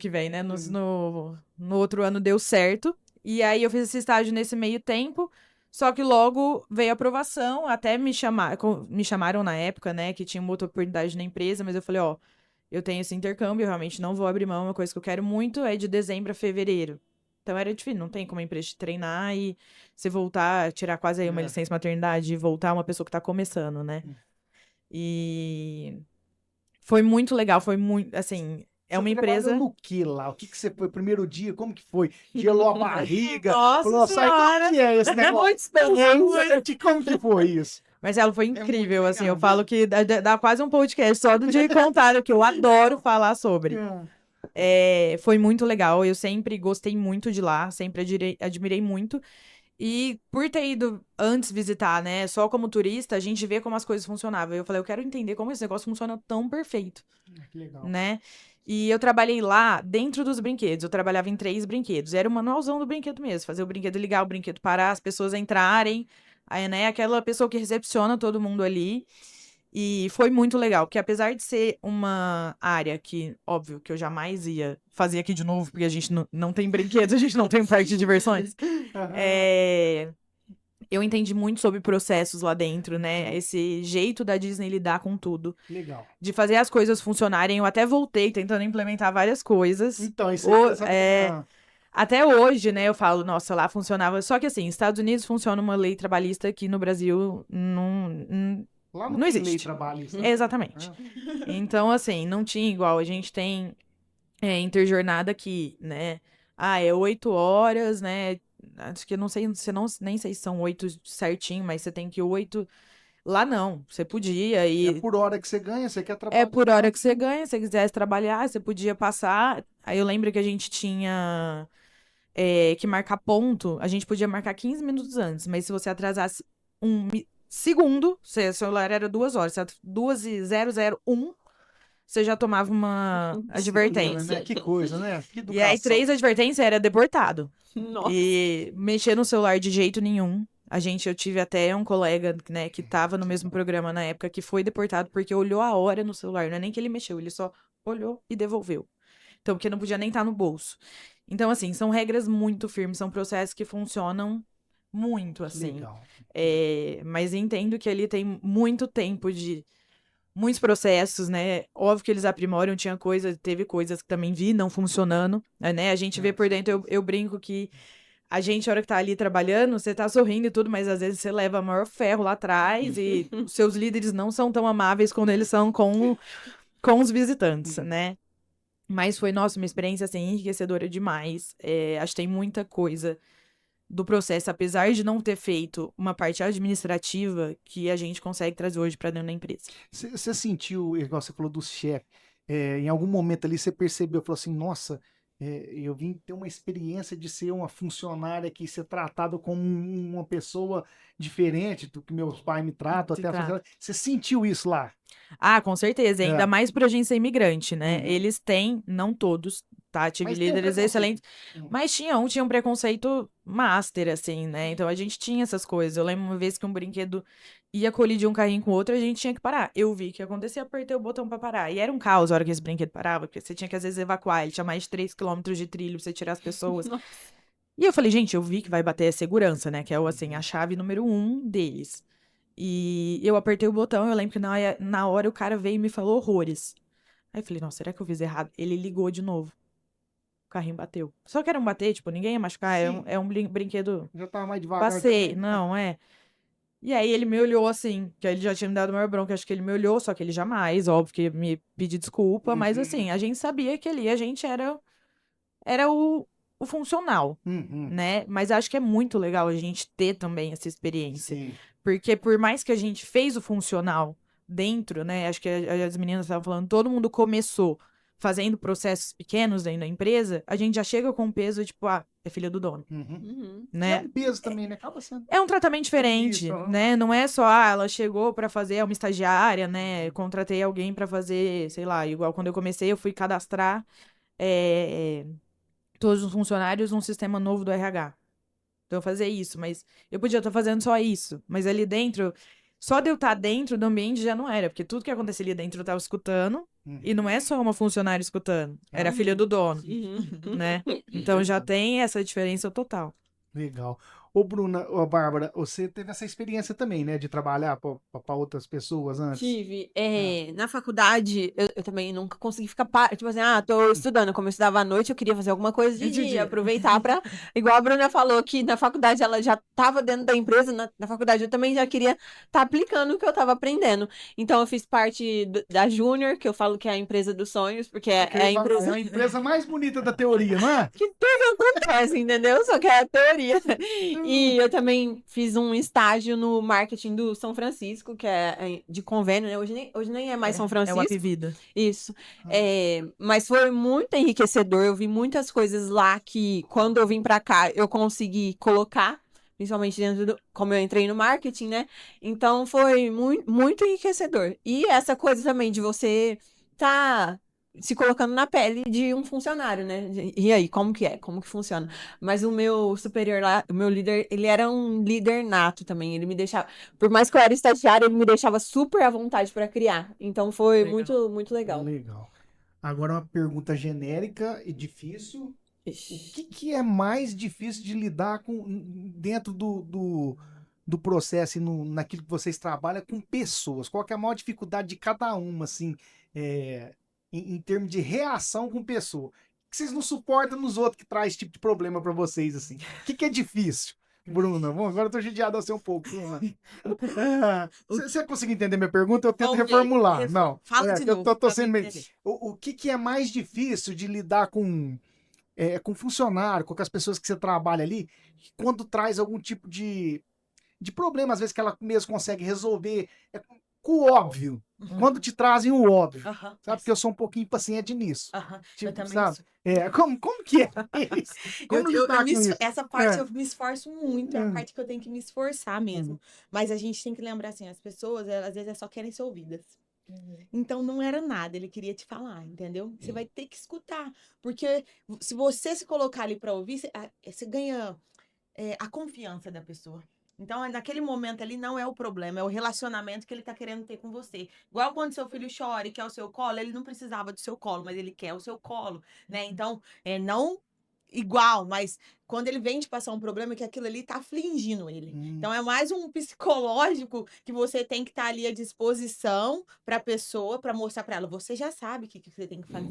A: vem, né? No outro ano deu certo. E aí eu fiz esse estágio nesse meio tempo. Só que logo veio a aprovação, até me chamaram na época, né? Que tinha uma outra oportunidade na empresa, mas eu falei, ó, eu tenho esse intercâmbio, eu realmente não vou abrir mão, é uma coisa que eu quero muito, é de dezembro a fevereiro. Então era difícil, não tem como a empresa te treinar e você voltar, tirar quase aí uma licença maternidade e voltar uma pessoa que tá começando, né? E foi muito legal, foi muito, assim, é uma
C: Você trabalhou
A: empresa...
C: no que lá? O que você foi? Primeiro dia, como que foi? Gelou a barriga?
A: Nossa
C: Falou, sai,
A: Senhora!
C: como que é esse negócio? Como que foi isso?
A: Marcelo, foi incrível,
B: muito
A: assim,
B: legal,
A: eu falo que dá quase um podcast só do dia contado, que eu adoro falar sobre. Foi muito legal, eu sempre gostei muito de lá, sempre admirei muito. E por ter ido antes visitar, né, só como turista, a gente vê como as coisas funcionavam. Eu falei, eu quero entender como esse negócio funciona tão perfeito,
C: Que legal.
A: né? E eu trabalhei lá dentro dos brinquedos, eu trabalhava em 3 brinquedos. Era o manualzão do brinquedo mesmo, fazer o brinquedo ligar, o brinquedo parar, as pessoas entrarem, aí, né, aquela pessoa que recepciona todo mundo ali. E foi muito legal, porque apesar de ser uma área que, óbvio, que eu jamais ia fazer aqui de novo, porque a gente não tem brinquedos, a gente não tem um parque de diversões, eu entendi muito sobre processos lá dentro, né? Esse jeito da Disney lidar com tudo,
C: Legal.
A: de fazer as coisas funcionarem. Eu até voltei tentando implementar várias coisas.
C: Então, isso
A: Até hoje, né, eu falo, nossa, lá funcionava. Só que assim, Estados Unidos funciona uma lei trabalhista que no Brasil
C: lá
A: não
C: tem
A: existe.
C: lei trabalhista.
A: Exatamente. Então, assim, não tinha igual. A gente tem interjornada aqui, né? É 8 horas, né? Acho que eu não sei, nem sei se são 8 certinho, mas você tem que 8. Lá não, você podia
C: É
A: e
C: por hora que você ganha, você quer trabalhar.
A: é por hora que você ganha. Se você quisesse trabalhar, você podia passar. Aí eu lembro que a gente tinha que marcar ponto. A gente podia marcar 15 minutos antes, mas se você atrasasse um segundo, seu celular era 2 horas, 2:001, você já tomava uma advertência.
C: Né? Que coisa, né? Que
A: E aí,
C: educação.
A: 3 advertências era deportado.
D: Nossa.
A: E mexer no celular de jeito nenhum. Eu tive até um colega, né, que tava no mesmo programa na época, que foi deportado porque olhou a hora no celular. Não é nem que ele mexeu, ele só olhou e devolveu. Então, porque não podia nem estar no bolso. Então, assim, são regras muito firmes, são processos que funcionam muito, assim.
C: Legal.
A: Mas entendo que ali tem muito tempo de muitos processos, né? Óbvio que eles aprimoram, teve coisas que também vi não funcionando, né? A gente vê por dentro, eu brinco que a gente, a hora que tá ali trabalhando, você tá sorrindo e tudo, mas às vezes você leva maior ferro lá atrás e os seus líderes não são tão amáveis quando eles são com os visitantes, né? Mas foi, nossa, uma experiência, assim, enriquecedora demais. Acho que tem muita coisa do processo, apesar de não ter feito uma parte administrativa, que a gente consegue trazer hoje para dentro da empresa.
C: Você sentiu, igual você falou do chefe, em algum momento ali você percebeu, falou assim, nossa, eu vim ter uma experiência de ser uma funcionária aqui, ser tratado como uma pessoa diferente do que meus pais me tratam,
A: Se
C: até a
A: trata.
C: sociedade. Você sentiu isso lá?
A: Ah, com certeza. E ainda
C: É.
A: mais pra gente ser imigrante, né?
C: Uhum.
A: Eles têm, não todos, tá? Tive
C: Mas tem um
A: líderes
C: preconceito.
A: excelentes. Mas tinha um preconceito master, assim, né? Então a gente tinha essas coisas. Eu lembro uma vez que um brinquedo ia colidir um carrinho com o outro, a gente tinha que parar. Eu vi que acontecia, apertei o botão pra parar. E era um caos a hora que esse brinquedo parava, porque você tinha que às vezes evacuar. Ele tinha mais de 3 quilômetros de trilho pra você tirar as pessoas.
D: Nossa.
A: E eu falei, gente, eu vi que vai bater a segurança, né? Que é, assim, a chave número 1 deles. E eu apertei o botão, eu lembro que na hora o cara veio e me falou horrores. Aí eu falei, nossa, será que eu fiz errado? Ele ligou de novo. O carrinho bateu. Só que era um bater, tipo, ninguém ia machucar.
C: Sim.
A: É um brinquedo.
C: Já tava mais devagar.
A: Passei,
C: também.
A: não, é. E aí ele me olhou assim, que ele já tinha me dado maior bronca, acho que ele me olhou, só que ele jamais, óbvio, que ia me pedir desculpa, mas assim, a gente sabia que ali a gente era o funcional,
C: Uhum.
A: né? Mas acho que é muito legal a gente ter também essa experiência.
C: Sim.
A: Porque por mais que a gente fez o funcional dentro, né? Acho que as meninas estavam falando, todo mundo começou fazendo processos pequenos dentro da empresa, a gente já chega com peso, tipo, é filha do dono,
C: Uhum.
D: Uhum.
C: É
A: né?
C: um peso também, né? Acaba sendo.
A: É um tratamento diferente,
C: Isso, aham.
A: né? Não é só, ela chegou pra fazer, é uma estagiária, né? Contratei alguém pra fazer, sei lá, igual quando eu comecei, eu fui cadastrar todos os funcionários num sistema novo do RH. Então, eu fazia isso, mas eu podia estar fazendo só isso. Mas ali dentro, só de eu estar dentro do ambiente já não era, porque tudo que acontecia ali dentro eu estava escutando,
C: Uhum.
A: e não é só uma funcionária escutando, era a filha do dono,
D: Uhum.
A: né? Então já tem essa diferença total.
C: Legal. Ô, Bruna, ô, Bárbara, você teve essa experiência também, né? De trabalhar para outras pessoas antes?
D: Tive. Na faculdade, eu também nunca consegui ficar. Tipo assim, tô estudando. Como eu estudava à noite, eu queria fazer alguma coisa de dia. Aproveitar pra. Igual a Bruna falou que na faculdade ela já estava dentro da empresa, na faculdade eu também já queria estar aplicando o que eu estava aprendendo. Então eu fiz parte da Júnior, que eu falo que é a empresa dos sonhos, porque é a
C: É
D: empresa.
C: a empresa mais bonita da teoria, não é?
D: Que tudo acontece, entendeu? Só que é a teoria. E eu também fiz um estágio no marketing do São Francisco, que é de convênio, né? Hoje nem é mais São
A: É o
D: Francisco.
A: Apivida.
D: Isso. Mas foi muito enriquecedor. Eu vi muitas coisas lá que, quando eu vim pra cá, eu consegui colocar, principalmente dentro como eu entrei no marketing, né? Então foi muito, muito enriquecedor. E essa coisa também de você tá se colocando na pele de um funcionário, né? E aí, como que é? Como que funciona? Mas o meu superior lá, o meu líder, ele era um líder nato também. Ele me deixava, por mais que eu era estagiária, ele me deixava super à vontade para criar. Então foi
A: Legal.
D: muito, muito legal.
C: Legal. Agora uma pergunta genérica e difícil. O
D: Ixi.
C: que é mais difícil de lidar com dentro do processo e naquilo que vocês trabalham com pessoas? Qual que é a maior dificuldade de cada uma, assim, em termos de reação com pessoa? Que vocês não suportam nos outros que traz esse tipo de problema para vocês, assim? O que é difícil? Bruna, bom, agora eu tô judiado assim um pouco. Você conseguiu entender minha pergunta? Eu tento
B: Vamos ver.
C: reformular. Não.
B: Fala de
C: eu
B: novo,
C: tô
B: pra
C: sendo
B: mim
C: meio...
B: entender.
C: O que é mais difícil de lidar com funcionário, com as pessoas que você trabalha ali, quando traz algum tipo de problema, às vezes que ela mesmo consegue resolver, com o óbvio. Quando te trazem o óbvio.
B: Aham,
C: Sabe? Porque eu sou um pouquinho impaciente nisso.
B: aham,
C: Tipo,
B: eu também
C: sabe?
B: sou.
C: Como que é isso? Como lidar com isso?
B: Essa parte
C: É.
B: eu me esforço muito, é a
C: Hum.
B: parte que eu tenho que me esforçar mesmo. Mas a gente tem que lembrar assim, as pessoas, elas, às vezes, só querem ser ouvidas. Então não era nada, ele queria te falar, entendeu? Você vai ter que escutar, porque se você se colocar ali para ouvir, você ganha a confiança da pessoa. Então, naquele momento ali, não é o problema, é o relacionamento que ele tá querendo ter com você. Igual quando seu filho chora e quer o seu colo, ele não precisava do seu colo, mas ele quer o seu colo, né? Então, não igual, mas quando ele vem te passar um problema, é que aquilo ali tá afligindo ele. Então, é mais um psicológico que você tem que estar ali à disposição pra pessoa, pra mostrar pra ela, você já sabe o que você tem que fazer,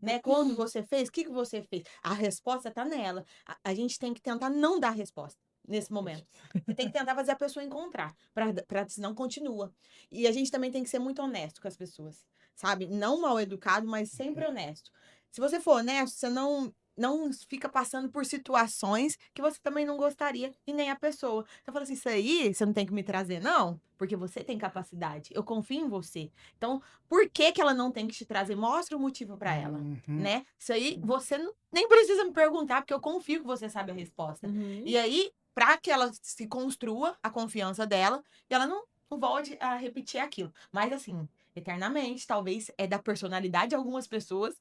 B: né? Quando você fez, o que você fez? A resposta tá nela. A gente tem que tentar não dar resposta nesse momento. Você tem que tentar fazer a pessoa encontrar, para senão continua. E a gente também tem que ser muito honesto com as pessoas, sabe? Não mal educado, mas sempre honesto. Se você for honesto, você não não fica passando por situações que você também não gostaria e nem a pessoa. Então, eu falo assim, isso aí você não tem que me trazer, não, porque você tem capacidade. Eu confio em você. Então, por que que ela não tem que te trazer? Mostra o motivo para ela, né? Isso aí você nem precisa me perguntar, porque eu confio que você sabe a resposta. E aí, para que ela se construa a confiança dela e ela não volte a repetir aquilo. Mas assim, eternamente, talvez é da personalidade de algumas pessoas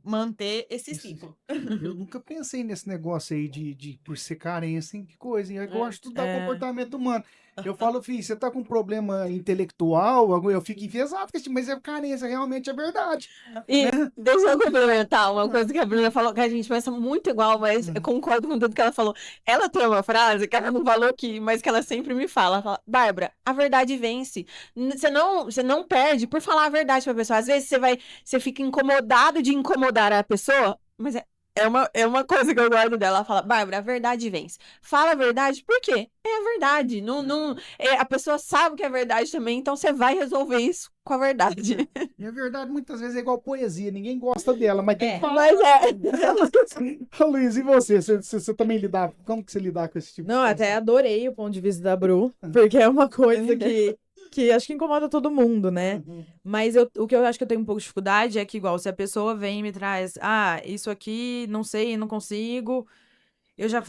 B: manter esse ciclo.
C: Eu nunca pensei nesse negócio aí de por ser carência, hein? Que coisa, hein? Eu gosto de estudar comportamento humano. Eu falo, filho, você tá com problema intelectual, eu fico enfesado, mas é carência, realmente é verdade.
D: E deixa eu complementar uma coisa que a Bruna falou, que a gente pensa muito igual, mas eu concordo com tudo que ela falou. Ela tem uma frase que ela não falou aqui, mas que ela sempre me fala. Ela fala, Bárbara, a verdade vence. Você não perde por falar a verdade pra pessoa. Às vezes você fica incomodado de incomodar a pessoa, mas é uma coisa que eu guardo dela. Ela fala, Bárbara, a verdade vence. Fala a verdade, por quê? É a verdade. A pessoa sabe que é verdade também, então você vai resolver isso com a verdade.
C: E a verdade, muitas vezes, é igual poesia, ninguém gosta dela, mas tem que falar.
D: Mas
C: Luiz, e você? Você também lidar? Como que você lidar com esse tipo
A: Não,
C: de
A: até
C: situação?
A: adorei o ponto de vista da Bru, porque é uma coisa que acho que incomoda todo mundo, né? Mas o que eu acho que eu tenho um pouco de dificuldade é que, igual, se a pessoa vem e me traz, isso aqui, não sei, não consigo,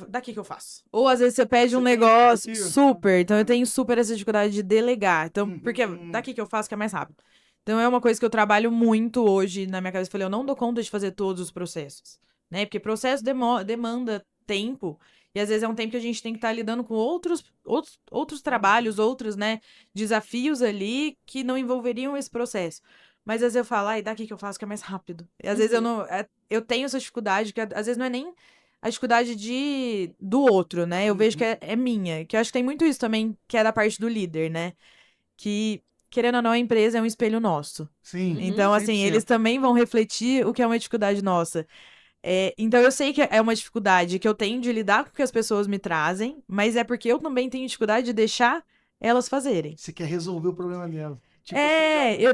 A: daqui que eu faço. Ou às vezes você pede um negócio super, então eu tenho super essa dificuldade de delegar. Então, porque daqui que eu faço que é mais rápido. Então é uma coisa que eu trabalho muito hoje na minha cabeça. Eu falei, eu não dou conta de fazer todos os processos, né? Porque processo demanda tempo. E às vezes é um tempo que a gente tem que estar lidando com outros trabalhos, outros, né, desafios ali que não envolveriam esse processo. Mas às vezes eu falo, daqui que eu faço que é mais rápido. E às vezes eu tenho essa dificuldade, que às vezes não é nem a dificuldade do outro, né? Eu vejo que é minha. Que eu acho que tem muito isso também, que é da parte do líder, né? Que, querendo ou não, a empresa é um espelho nosso.
C: Sim.
A: Então, assim,
C: 100%.
A: eles também vão refletir o que é uma dificuldade nossa. Então, eu sei que é uma dificuldade que eu tenho de lidar com o que as pessoas me trazem, mas é porque eu também tenho dificuldade de deixar elas fazerem.
C: Você quer resolver o problema dela. Tipo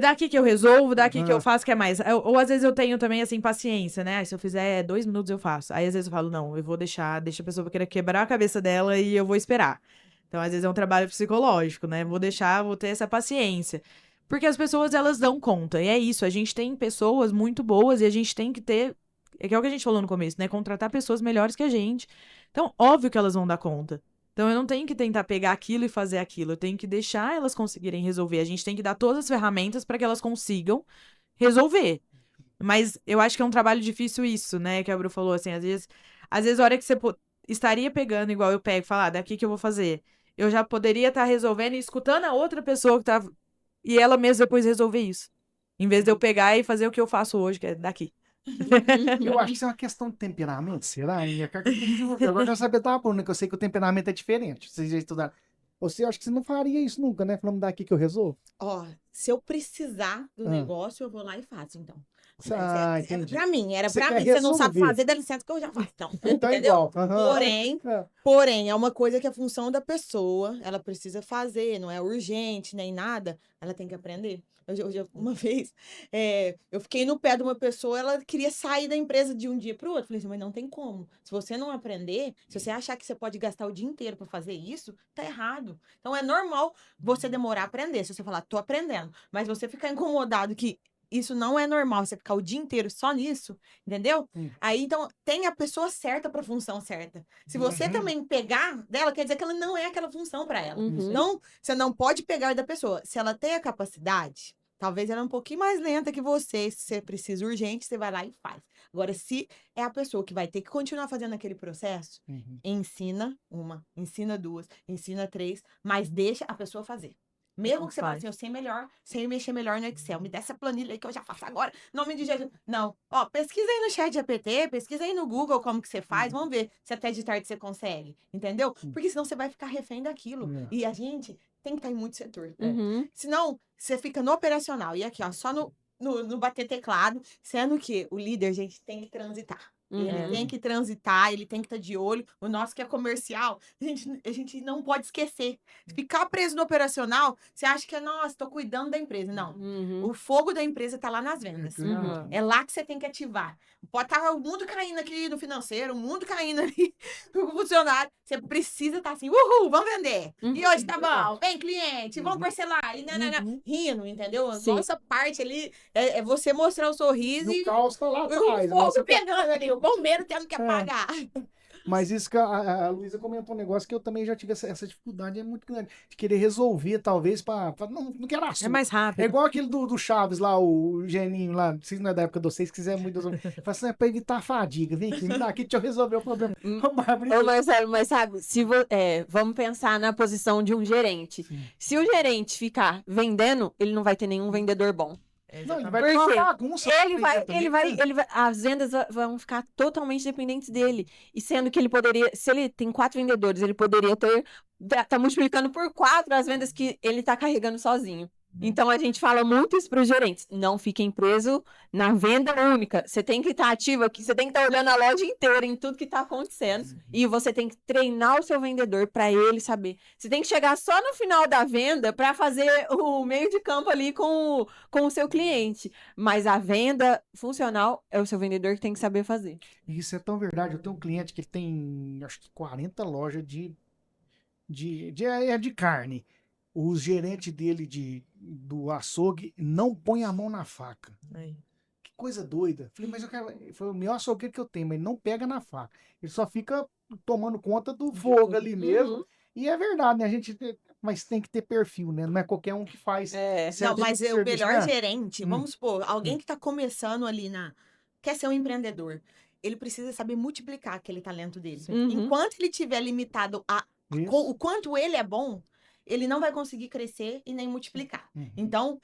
A: Daqui que eu resolvo, daqui que eu faço, que é mais. Ou às vezes eu tenho também, assim, paciência, né? Se eu fizer 2 minutos, eu faço. Aí às vezes eu falo, não, eu vou deixa a pessoa querer quebrar a cabeça dela e eu vou esperar. Então, às vezes é um trabalho psicológico, né? Vou ter essa paciência. Porque as pessoas, elas dão conta. E é isso, a gente tem pessoas muito boas e a gente tem que ter. É o que a gente falou no começo, né? Contratar pessoas melhores que a gente. Então, óbvio que elas vão dar conta. Então, eu não tenho que tentar pegar aquilo e fazer aquilo. Eu tenho que deixar elas conseguirem resolver. A gente tem que dar todas as ferramentas para que elas consigam resolver. Mas eu acho que é um trabalho difícil isso, né? Que a Bru falou, assim, às vezes a hora que você estaria pegando, igual eu pego, falar, daqui que eu vou fazer. Eu já poderia estar resolvendo e escutando a outra pessoa que tá... E ela mesma depois resolver isso. Em vez de eu pegar e fazer o que eu faço hoje, que é daqui.
C: Eu acho que isso é uma questão de temperamento, será? E agora eu quero saber da Bruna, que eu sei que o temperamento é diferente. Vocês já estudaram. Você, eu acho que você não faria isso nunca, né? Falando daqui que eu resolvo.
B: Ó, se eu precisar do negócio, eu vou lá e faço, então.
C: Entendi.
B: Pra mim, era
C: Você
B: pra
C: quer
B: mim. Você não sabe
C: resolver.
B: fazer, dá licença que eu já faço, então.
C: Então é
B: Entendeu?
C: igual. Aham.
B: Porém, é uma coisa que a função da pessoa, ela precisa fazer, não é urgente nem nada, ela tem que aprender. Uma vez, eu fiquei no pé de uma pessoa, ela queria sair da empresa de um dia para o outro. Falei assim, mas não tem como. Se você não aprender, se você achar que você pode gastar o dia inteiro para fazer isso, tá errado. Então é normal você demorar a aprender. Se você falar, tô aprendendo, mas você ficar incomodado que isso não é normal, você ficar o dia inteiro só nisso, entendeu? Aí, então, tem a pessoa certa para a função certa. Se você também pegar dela, quer dizer que ela não é aquela função para ela. Então, você não pode pegar da pessoa. Se ela tem a capacidade, talvez ela é um pouquinho mais lenta que você. Se você precisa urgente, você vai lá e faz. Agora, se é a pessoa que vai ter que continuar fazendo aquele processo, ensina uma, ensina duas, ensina três, mas deixa a pessoa fazer. Mesmo que você fale assim, eu sei mexer melhor no Excel, me dá essa planilha aí que eu já faço agora, não me digere. Não, pesquisa aí no ChatGPT, pesquisa aí no Google como que você faz, vamos ver se até de tarde você consegue, entendeu? Porque senão você vai ficar refém daquilo. E a gente tem que estar em muito setor. Senão, você fica no operacional, e aqui, ó, só no bater teclado, sendo que o líder, a gente tem que transitar. Ele tem que transitar, ele tem que estar de olho. O nosso que é comercial, a gente não pode esquecer. Ficar preso no operacional, você acha que é, nossa, estou cuidando da empresa. Não. O fogo da empresa está lá nas vendas. É lá que você tem que ativar. Pode estar o mundo caindo aqui no financeiro, o mundo caindo ali no funcionário. Você precisa estar assim, uhul, vamos vender. E hoje tá bom, vem cliente, vamos parcelar. E rindo, entendeu? A nossa parte ali é você mostrar o sorriso
C: E
B: e
C: o caos tá lá
B: o
C: atrás.
B: fogo pegando ali, o bombeiro tendo que apagar.
C: Mas isso que a Luísa comentou um negócio que eu também já tive essa dificuldade, é muito grande. De querer resolver, talvez, não quero assunto.
A: É mais rápido.
C: É igual aquele do Chaves lá, o Geninho lá, não sei se não é da época de vocês, se quiser muito resolver. Fala assim, é pra evitar a fadiga, vem aqui, me dá aqui, deixa eu resolver o problema.
D: Ô, Marcelo, mas sabe, vamos pensar na posição de um gerente.
C: Sim.
D: Se o gerente ficar vendendo, ele não vai ter nenhum vendedor bom.
C: Não, ele vai
D: Por
C: ter uma
D: quê?
C: bagunça.
D: As vendas vão ficar totalmente dependentes dele. E sendo que ele poderia, se ele tem 4 vendedores, ele poderia tá multiplicando por 4 as vendas que ele tá carregando sozinho. Então a gente fala muito isso para os gerentes. Não fiquem presos na venda única. Você tem que estar ativo aqui, você tem que estar olhando a loja inteira em tudo que está acontecendo. E você tem que treinar o seu vendedor para ele saber. Você tem que chegar só no final da venda para fazer o meio de campo ali com o seu cliente. Mas a venda funcional é o seu vendedor que tem que saber fazer.
C: Isso é tão verdade. Eu tenho um cliente que tem, acho que 40 lojas de carne. O gerente dele do açougue não põe a mão na faca.
A: Aí.
C: Que coisa doida. Falei, mas eu quero. Foi o melhor açougueiro que eu tenho, mas ele não pega na faca. Ele só fica tomando conta do fogo ali mesmo. E é verdade, né? Mas tem que ter perfil, né? Não é qualquer um que faz.
B: Não, mas o melhor
C: né?
B: gerente, vamos supor, alguém que está começando ali quer ser um empreendedor. Ele precisa saber multiplicar aquele talento dele. Enquanto ele tiver limitado o quanto ele é bom, ele não vai conseguir crescer e nem multiplicar. Então,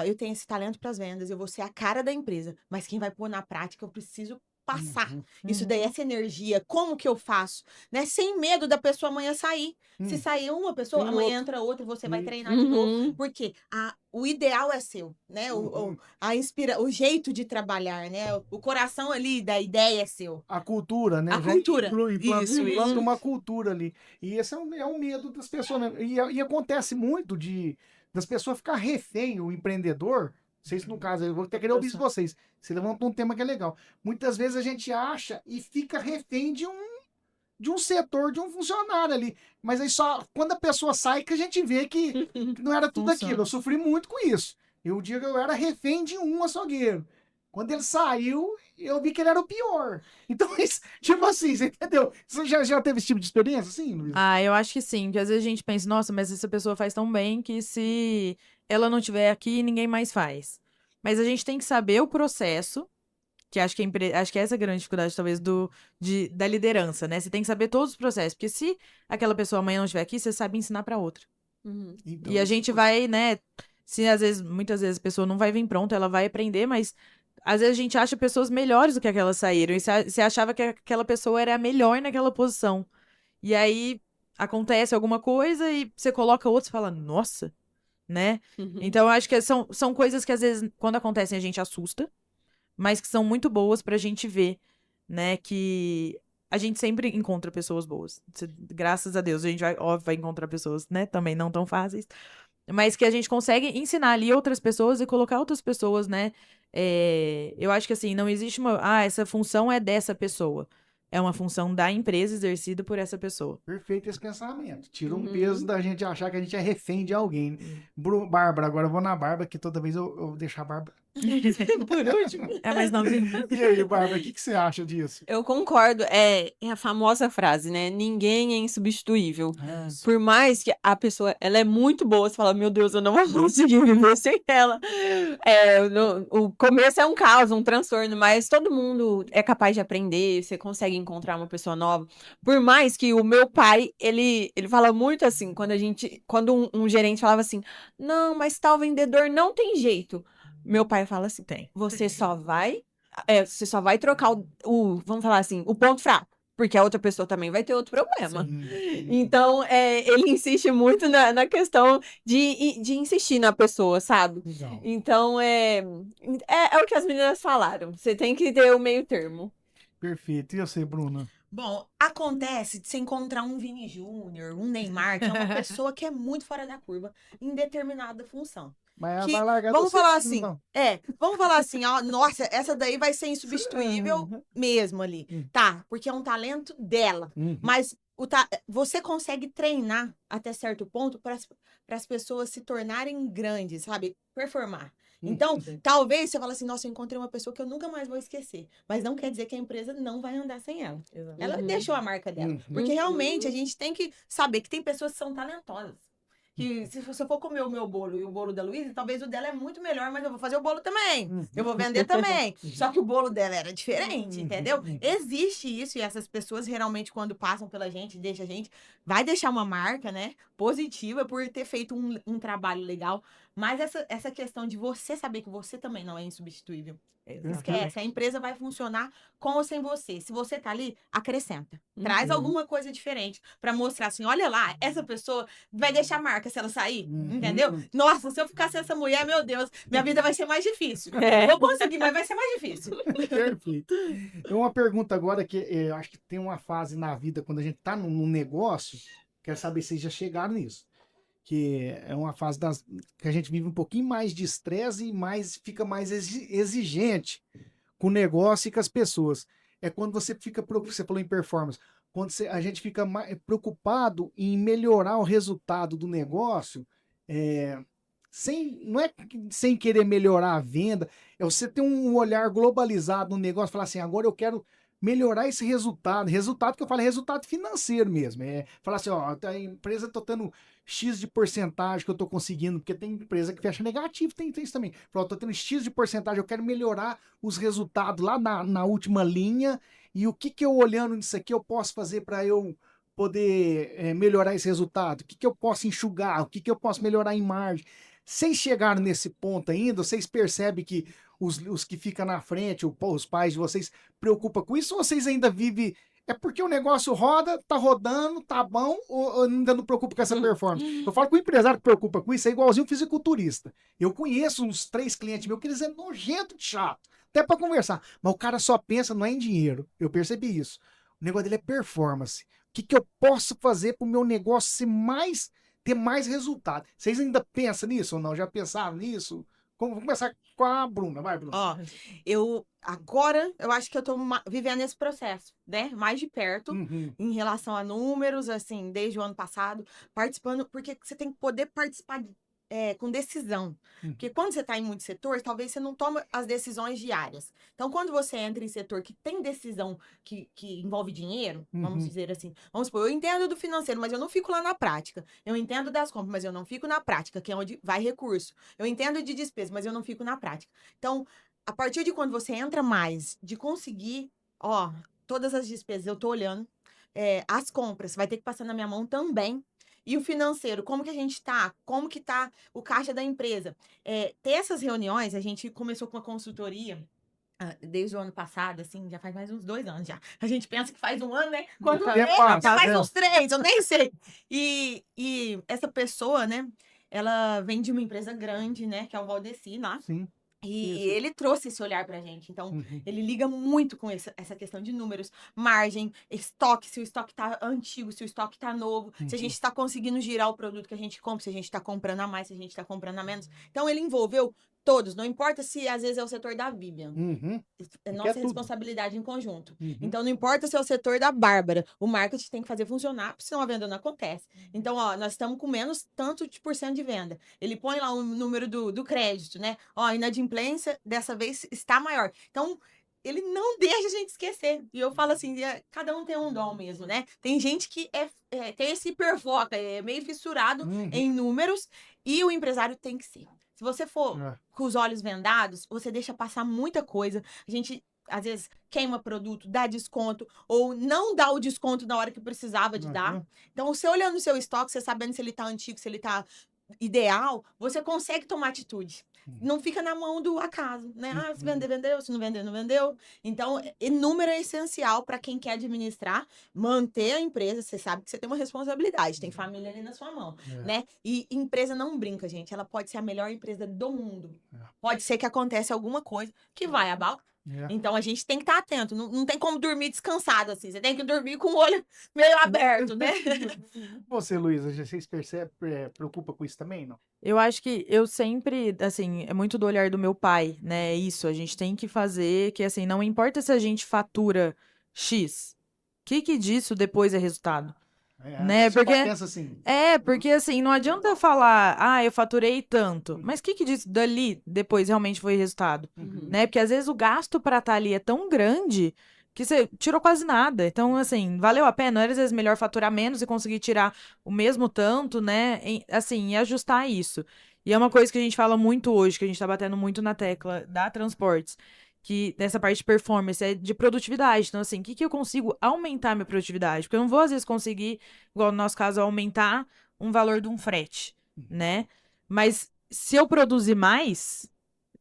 B: eu tenho esse talento para as vendas, eu vou ser a cara da empresa, mas quem vai pôr na prática, eu preciso passar. Isso daí, essa energia, como que eu faço? Né? Sem medo da pessoa amanhã sair. Se sair uma pessoa, amanhã entra outra, você vai treinar de novo. Porque o ideal é seu, né? O jeito de trabalhar, né? O coração ali da ideia é seu.
C: A cultura, né?
B: A cultura.
C: Implanta uma cultura ali. E esse é um medo das pessoas mesmo. E acontece muito das pessoas ficar refém, o empreendedor. Não sei se no caso, eu vou até querer ouvir vocês. Você levanta um tema que é legal. Muitas vezes a gente acha e fica refém de um setor, de um funcionário ali. Mas aí só quando a pessoa sai que a gente vê que não era tudo aquilo. Eu sofri muito com isso. Eu digo que eu era refém de um açougueiro. Quando ele saiu, eu vi que ele era o pior. Então, tipo assim, você entendeu? Você já teve esse tipo de experiência, assim, Luiz?
A: Eu acho que sim. Que às vezes a gente pensa, nossa, mas essa pessoa faz tão bem que se ela não estiver aqui, ninguém mais faz. Mas a gente tem que saber o processo, que acho que essa é a grande dificuldade, talvez, da liderança, né? Você tem que saber todos os processos. Porque se aquela pessoa amanhã não estiver aqui, você sabe ensinar para outra.
C: Então,
A: E a gente vai, né? Muitas vezes a pessoa não vai vir pronta, ela vai aprender, mas às vezes a gente acha pessoas melhores do que aquelas saíram. E você achava que aquela pessoa era a melhor naquela posição. E aí acontece alguma coisa e você coloca outra e fala, nossa, né? Então eu acho que são coisas que às vezes, quando acontecem, a gente assusta, mas que são muito boas pra gente ver, né? Que a gente sempre encontra pessoas boas. Graças a Deus, a gente vai encontrar pessoas, né? Também não tão fáceis. Mas que a gente consegue ensinar ali outras pessoas e colocar outras pessoas, né? Eu acho que assim, não existe essa função é dessa pessoa. É uma função da empresa exercida por essa pessoa.
C: Perfeito esse pensamento. Tira um peso da gente achar que a gente é refém de alguém. Bárbara, agora eu vou na Bárbara, que toda vez eu deixo a Bárbara por último.
A: É mais novinho.
C: E aí, Bárbara, o que você acha disso?
D: Eu concordo. É a famosa frase, né? Ninguém é insubstituível. Por mais que a pessoa, ela é muito boa, você fala, meu Deus, eu não vou conseguir viver sem ela. O começo é um caos, um transtorno, mas todo mundo é capaz de aprender, você consegue encontrar uma pessoa nova. Por mais que o meu pai, ele fala muito assim, quando um gerente falava assim, não, mas tal vendedor não tem jeito. Meu pai fala assim, você só vai trocar vamos falar assim, o ponto fraco, porque a outra pessoa também vai ter outro problema. Então, ele insiste muito na questão de insistir na pessoa, sabe? Então, é o que as meninas falaram, você tem que ter o meio termo.
C: Perfeito. E você, Bruna?
B: Bom, acontece de você encontrar um Vini Júnior, um Neymar, que é uma pessoa que é muito fora da curva em determinada função.
C: Mas ela
B: Que,
C: vai largar
B: vamos
C: você,
B: falar assim,
C: não.
B: vamos falar assim, ó, nossa, essa daí vai ser insubstituível mesmo ali. Tá, porque é um talento dela.
C: Uhum.
B: Mas você consegue treinar até certo ponto para as pessoas se tornarem grandes, sabe? Performar. Então, talvez você fale assim, nossa, eu encontrei uma pessoa que eu nunca mais vou esquecer. Mas não quer dizer que a empresa não vai andar sem ela. Ela deixou a marca dela. Porque realmente a gente tem que saber que tem pessoas que são talentosas. Que se você for comer o meu bolo e o bolo da Luísa, talvez o dela é muito melhor, mas eu vou fazer o bolo também. Eu vou vender também. Só que o bolo dela era diferente, entendeu? Existe isso e essas pessoas geralmente quando passam pela gente, deixa a gente, vai deixar uma marca, né, positiva por ter feito um trabalho legal. Mas essa questão de você saber que você também não é insubstituível. Esquece, a empresa vai funcionar com ou sem você. Se você tá ali, acrescenta. Traz alguma coisa diferente pra mostrar assim, olha lá, essa pessoa vai deixar marca se ela sair, entendeu? Nossa, se eu ficar sem essa mulher, meu Deus, minha vida vai ser mais difícil. Vou conseguir, mas vai ser mais difícil.
C: Perfeito. É uma pergunta agora que eu acho que tem uma fase na vida quando a gente tá num negócio, quero saber se vocês já chegaram nisso. Que é uma fase que a gente vive um pouquinho mais de estresse e fica mais exigente com o negócio e com as pessoas. É quando você fica, você falou em performance, quando a gente fica mais preocupado em melhorar o resultado do negócio, não é sem querer melhorar a venda, é você ter um olhar globalizado no negócio, falar assim, agora eu quero melhorar esse resultado que eu falo é resultado financeiro mesmo, falar assim, ó, a empresa tá tendo X de porcentagem que eu tô conseguindo, porque tem empresa que fecha negativo, tem isso também, fala, tô tendo X de porcentagem, eu quero melhorar os resultados lá na última linha, e o que eu olhando nisso aqui eu posso fazer para eu poder melhorar esse resultado, o que eu posso enxugar, o que eu posso melhorar em margem. Vocês chegaram nesse ponto ainda? Vocês percebem que os que ficam na frente, os pais de vocês, preocupam com isso? Ou vocês ainda vivem... É porque o negócio roda, tá rodando, tá bom, ou ainda não preocupa com essa performance? Eu falo que o empresário que preocupa com isso é igualzinho o fisiculturista. Eu conheço uns 3 clientes meus que eles é nojento de chato, até para conversar. Mas o cara só pensa não é em dinheiro. Eu percebi isso. O negócio dele é performance. O que eu posso fazer para o meu negócio ter mais resultado? Vocês ainda pensam nisso ou não? Já pensaram nisso? Vamos começar com a Bruna. Vai, Bruna.
B: Ó, eu acho que eu tô vivendo esse processo, né? Mais de perto, em relação a números, assim, desde o ano passado, participando, porque você tem que poder participar com decisão. Porque quando você está em muitos setores, talvez você não tome as decisões diárias. Então, quando você entra em setor que tem decisão que envolve dinheiro, vamos dizer assim, vamos supor, eu entendo do financeiro, mas eu não fico lá na prática. Eu entendo das compras, mas eu não fico na prática, que é onde vai recurso. Eu entendo de despesa, mas eu não fico na prática. Então, a partir de quando você entra mais, de conseguir, ó, todas as despesas eu tô olhando, as compras, vai ter que passar na minha mão também. E o financeiro, como que a gente tá? Como que tá o caixa da empresa? Ter essas reuniões, a gente começou com uma consultoria desde o ano passado, assim, já faz mais uns 2 anos já. A gente pensa que faz um ano, né? Quando faz uns 3, eu nem sei. E essa pessoa, né, ela vem de uma empresa grande, né, que é o Valdeci lá.
C: Sim.
B: E ele trouxe esse olhar pra gente. Então, ele liga muito com essa questão de números, margem, estoque, se o estoque tá antigo, se o estoque tá novo, se a gente tá conseguindo girar o produto que a gente compra, se a gente tá comprando a mais, se a gente tá comprando a menos. Então, ele envolveu todos, não importa se às vezes é o setor da Vivian. É nossa responsabilidade em conjunto. Então, não importa se é o setor da Bárbara, o marketing tem que fazer funcionar, porque senão a venda não acontece. Então, ó, nós estamos com menos tanto de % de venda. Ele põe lá o número do crédito, né? Ó, a inadimplência dessa vez está maior. Então, ele não deixa a gente esquecer. E eu falo assim, cada um tem um dom mesmo, né? Tem gente que tem esse hiperfoco, é meio fissurado em números, e o empresário tem que ser. Se você for com os olhos vendados, você deixa passar muita coisa. A gente, às vezes, queima produto, dá desconto, ou não dá o desconto na hora que precisava de dar. Então, você olhando o seu estoque, você sabendo se ele tá antigo, se ele tá ideal, você consegue tomar atitude. Não fica na mão do acaso, né? Ah, se vender, vendeu. Se não vender, não vendeu. Então, número é essencial para quem quer administrar, manter a empresa. Você sabe que você tem uma responsabilidade, tem família ali na sua mão, né? E empresa não brinca, gente. Ela pode ser a melhor empresa do mundo. Pode ser que aconteça alguma coisa que vai abalar. Então a gente tem que estar atento. Não tem como dormir descansado assim. Você tem que dormir com o olho meio aberto, né?
C: Você, Luísa, vocês percebem, preocupa com isso também, não?
A: Eu acho que eu sempre, assim, é muito do olhar do meu pai, né? Isso, a gente tem que fazer que, assim, não importa se a gente fatura X, o que disso depois é resultado? Né?
C: Seu pai
A: Porque
C: pensa assim.
A: porque assim, não adianta falar, eu faturei tanto, mas o que disso dali depois realmente foi resultado, né? Porque às vezes o gasto para estar ali é tão grande que você tirou quase nada. Então, assim, valeu a pena? Era às vezes melhor faturar menos e conseguir tirar o mesmo tanto, né? Assim, e ajustar isso. E é uma coisa que a gente fala muito hoje, que a gente tá batendo muito na tecla da Transportes, que nessa parte de performance é de produtividade. Então, assim, o que eu consigo aumentar minha produtividade? Porque eu não vou, às vezes, conseguir, igual no nosso caso, aumentar um valor de um frete, né? Mas se eu produzir mais,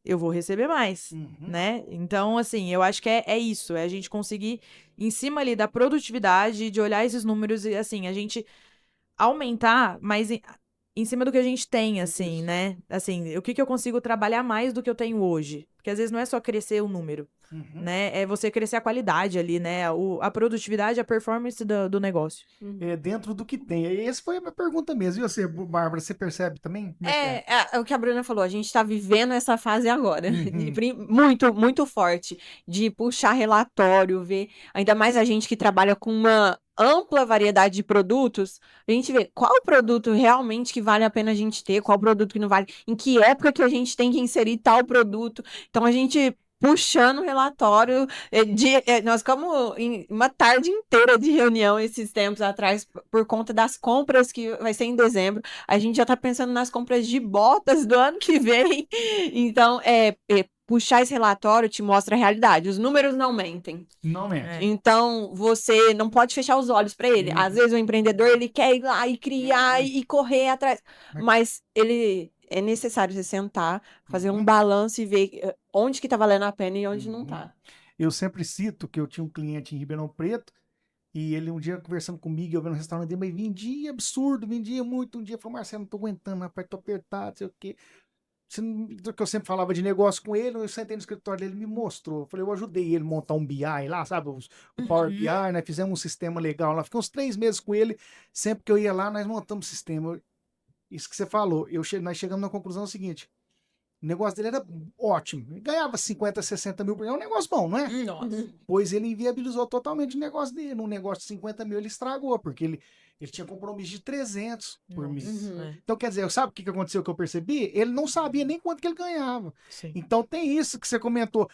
A: eu vou receber mais, né? Então, assim, eu acho que é isso, é a gente conseguir, em cima ali da produtividade, de olhar esses números e, assim, a gente aumentar, mas em cima do que a gente tem, assim, né? Assim, o que eu consigo trabalhar mais do que eu tenho hoje? Porque às vezes não é só crescer o número, né? É você crescer a qualidade ali, né? A produtividade, a performance do negócio.
C: É dentro do que tem. Essa foi a minha pergunta mesmo. E você, Bárbara, você percebe também? Como é que
D: É o que a Bruna falou, a gente está vivendo essa fase agora, muito, muito forte, de puxar relatório, ver, ainda mais a gente que trabalha com uma ampla variedade de produtos, a gente vê qual produto realmente que vale a pena a gente ter, qual produto que não vale, em que época que a gente tem que inserir tal produto. Então a gente puxando o relatório, nós ficamos em uma tarde inteira de reunião esses tempos atrás por conta das compras que vai ser em dezembro. A gente já está pensando nas compras de botas do ano que vem. Então, puxar esse relatório te mostra a realidade. Os números não mentem.
C: Não mente.
D: Então, você não pode fechar os olhos para ele. Às vezes, o empreendedor, ele quer ir lá e criar e correr atrás. Mas é necessário você sentar, fazer um balanço e ver onde que tá valendo a pena e onde não tá.
C: Eu sempre cito que eu tinha um cliente em Ribeirão Preto e ele um dia conversando comigo, eu vendo no restaurante dele, mas vendia absurdo, vendia muito. Um dia falou, Marcelo, não tô aguentando, rapaz, tô apertado, sei o quê. Que eu sempre falava de negócio com ele, eu sentei no escritório dele, ele me mostrou. Eu falei, eu ajudei ele a montar um BI lá, sabe? O Power BI, né? Fizemos um sistema legal lá. Fiquei uns 3 meses com ele. Sempre que eu ia lá, nós montamos o sistema. Isso que você falou. Nós chegamos na conclusão seguinte. O negócio dele era ótimo. Ele ganhava 50, 60 mil por ano. É um negócio bom, não é?
B: Nossa.
C: Pois ele inviabilizou totalmente o negócio dele. Um negócio de 50 mil ele estragou, porque ele tinha compromisso de 300 por mês. Então, quer dizer, sabe o que aconteceu que eu percebi? Ele não sabia nem quanto que ele ganhava.
A: Sim.
C: Então, tem isso que você comentou.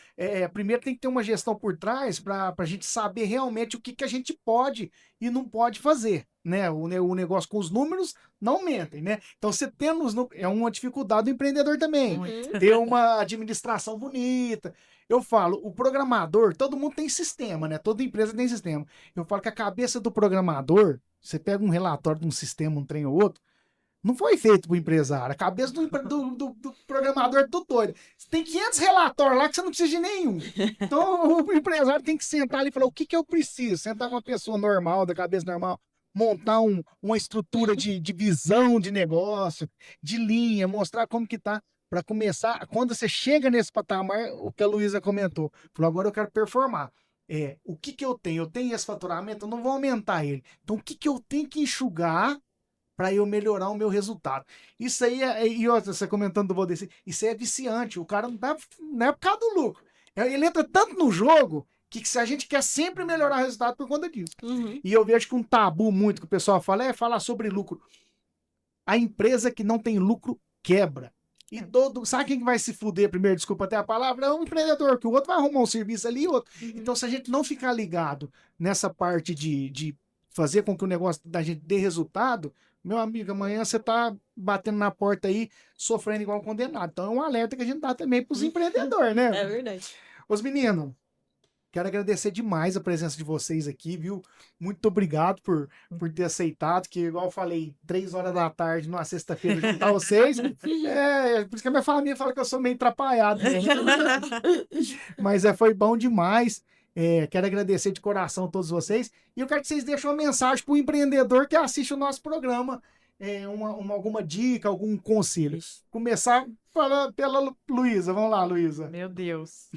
C: Primeiro tem que ter uma gestão por trás para a gente saber realmente o que a gente pode e não pode fazer. Né? O negócio com os números não mentem, né? Então, você tendo os números, é uma dificuldade do empreendedor também. Ter uma administração bonita. Eu falo, o programador, todo mundo tem sistema, né? Toda empresa tem sistema. Eu falo que a cabeça do programador, você pega um relatório de um sistema, um trem ou outro, não foi feito pro empresário. A cabeça do programador é tudo doido. Tem 500 relatórios lá que você não precisa de nenhum. Então, o empresário tem que sentar ali e falar, o que eu preciso? Sentar com uma pessoa normal, da cabeça normal, montar uma estrutura de visão de negócio, de linha, mostrar como que tá, para começar, quando você chega nesse patamar, o que a Luísa comentou, falou, agora eu quero performar. O que eu tenho? Eu tenho esse faturamento, eu não vou aumentar ele. Então, o que eu tenho que enxugar para eu melhorar o meu resultado? Isso aí, e outra, você comentando do Valdeci, isso aí é viciante, o cara não é por causa do lucro. Ele entra tanto no jogo que se a gente quer sempre melhorar o resultado por conta disso. E eu vejo que um tabu muito que o pessoal fala é falar sobre lucro. A empresa que não tem lucro quebra. E sabe quem vai se fuder primeiro, desculpa até a palavra? É um empreendedor, que o outro vai arrumar um serviço ali e outro. Então, se a gente não ficar ligado nessa parte de fazer com que o negócio da gente dê resultado, meu amigo, amanhã você tá batendo na porta aí, sofrendo igual um condenado. Então, é um alerta que a gente dá também pros empreendedores, né?
D: É verdade.
C: Os meninos, quero agradecer demais a presença de vocês aqui, viu? Muito obrigado por ter aceitado, que igual eu falei, 3 horas da tarde, numa sexta-feira, juntar vocês. Por isso que a minha família fala que eu sou meio atrapalhado. Né? Mas foi bom demais. Quero agradecer de coração a todos vocês. E eu quero que vocês deixem uma mensagem para o empreendedor que assiste o nosso programa. Alguma dica, algum conselho. Começar pela Luísa. Vamos lá, Luísa.
A: Meu Deus.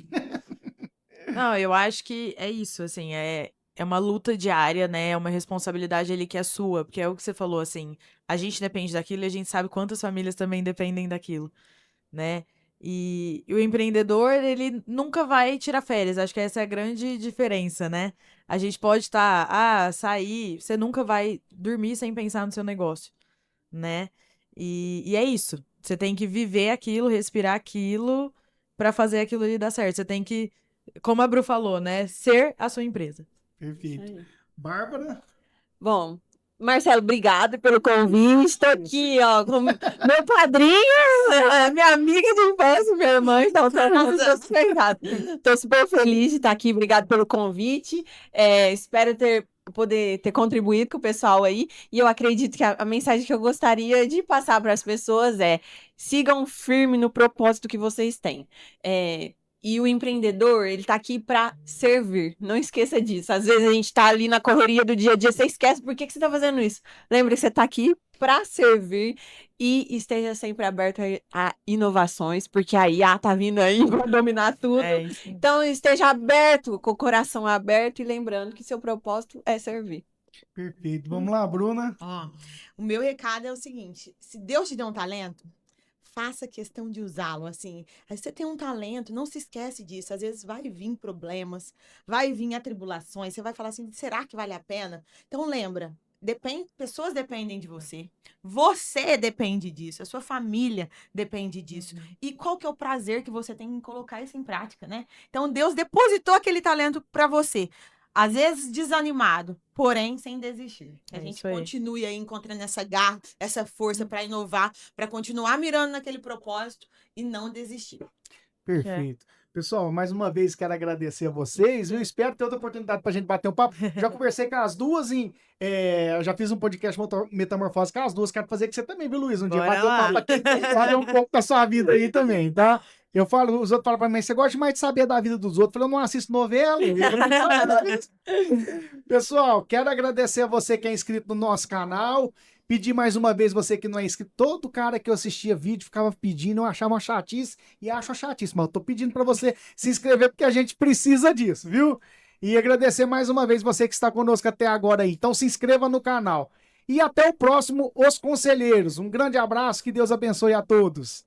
A: Não, eu acho que é isso, assim, é uma luta diária, né? É uma responsabilidade ali que é sua, porque é o que você falou, assim, a gente depende daquilo e a gente sabe quantas famílias também dependem daquilo, né? E o empreendedor, ele nunca vai tirar férias, acho que essa é a grande diferença, né? A gente pode estar, sair, você nunca vai dormir sem pensar no seu negócio, né? E é isso, você tem que viver aquilo, respirar aquilo pra fazer aquilo ali dar certo. Você tem que, como a Bru falou, né? Ser a sua empresa.
C: Perfeito.
D: Aí.
C: Bárbara?
D: Bom, Marcelo, obrigado pelo convite. Estou aqui, ó, com meu padrinho, minha amiga de infância, minha irmã, então estou super feliz de estar aqui. Obrigado pelo convite. Espero poder ter contribuído com o pessoal aí. E eu acredito que a mensagem que eu gostaria de passar para as pessoas é: sigam firme no propósito que vocês têm. E o empreendedor, ele tá aqui para servir. Não esqueça disso. Às vezes a gente tá ali na correria do dia a dia, você esquece por que você tá fazendo isso. Lembre que você tá aqui para servir e esteja sempre aberto a inovações, porque a IA tá vindo aí para dominar tudo.
A: Isso.
D: Então esteja aberto, com o coração aberto e lembrando que seu propósito é servir.
C: Perfeito. Vamos lá, Bruna.
B: Ó, o meu recado é o seguinte: se Deus te deu um talento, faça questão de usá-lo, assim. Aí você tem um talento, não se esquece disso. Às vezes vai vir problemas, vai vir atribulações, você vai falar assim, será que vale a pena? Então lembra, pessoas dependem de você. Você depende disso, a sua família depende disso. E qual que é o prazer que você tem em colocar isso em prática, né? Então Deus depositou aquele talento para você. Às vezes desanimado, porém sem desistir. Que a
A: É
B: gente
A: isso aí.
B: continue aí encontrando essa garra, essa força para inovar, para continuar mirando naquele propósito e não desistir.
C: Perfeito. Pessoal, mais uma vez quero agradecer a vocês. Eu espero ter outra oportunidade para a gente bater um papo. Já conversei com as duas eu já fiz um podcast Metamorfose com as duas. Quero fazer com você também, viu, Luiz? Um dia
A: Bora
C: bater um
A: lá.
C: papo aqui, falar um pouco da sua vida aí também, tá? Eu falo, os outros falam para mim, você gosta mais de saber da vida dos outros? Eu falo, eu não assisto novela. Eu não saber da vida. Pessoal, quero agradecer a você que é inscrito no nosso canal. Pedir mais uma vez, você que não é inscrito, todo cara que eu assistia vídeo ficava pedindo, eu achava uma chatice e acho uma chatice, mas eu tô pedindo para você se inscrever porque a gente precisa disso, viu? E agradecer mais uma vez você que está conosco até agora aí. Então se inscreva no canal. E até o próximo Os Conselheiros. Um grande abraço, que Deus abençoe a todos.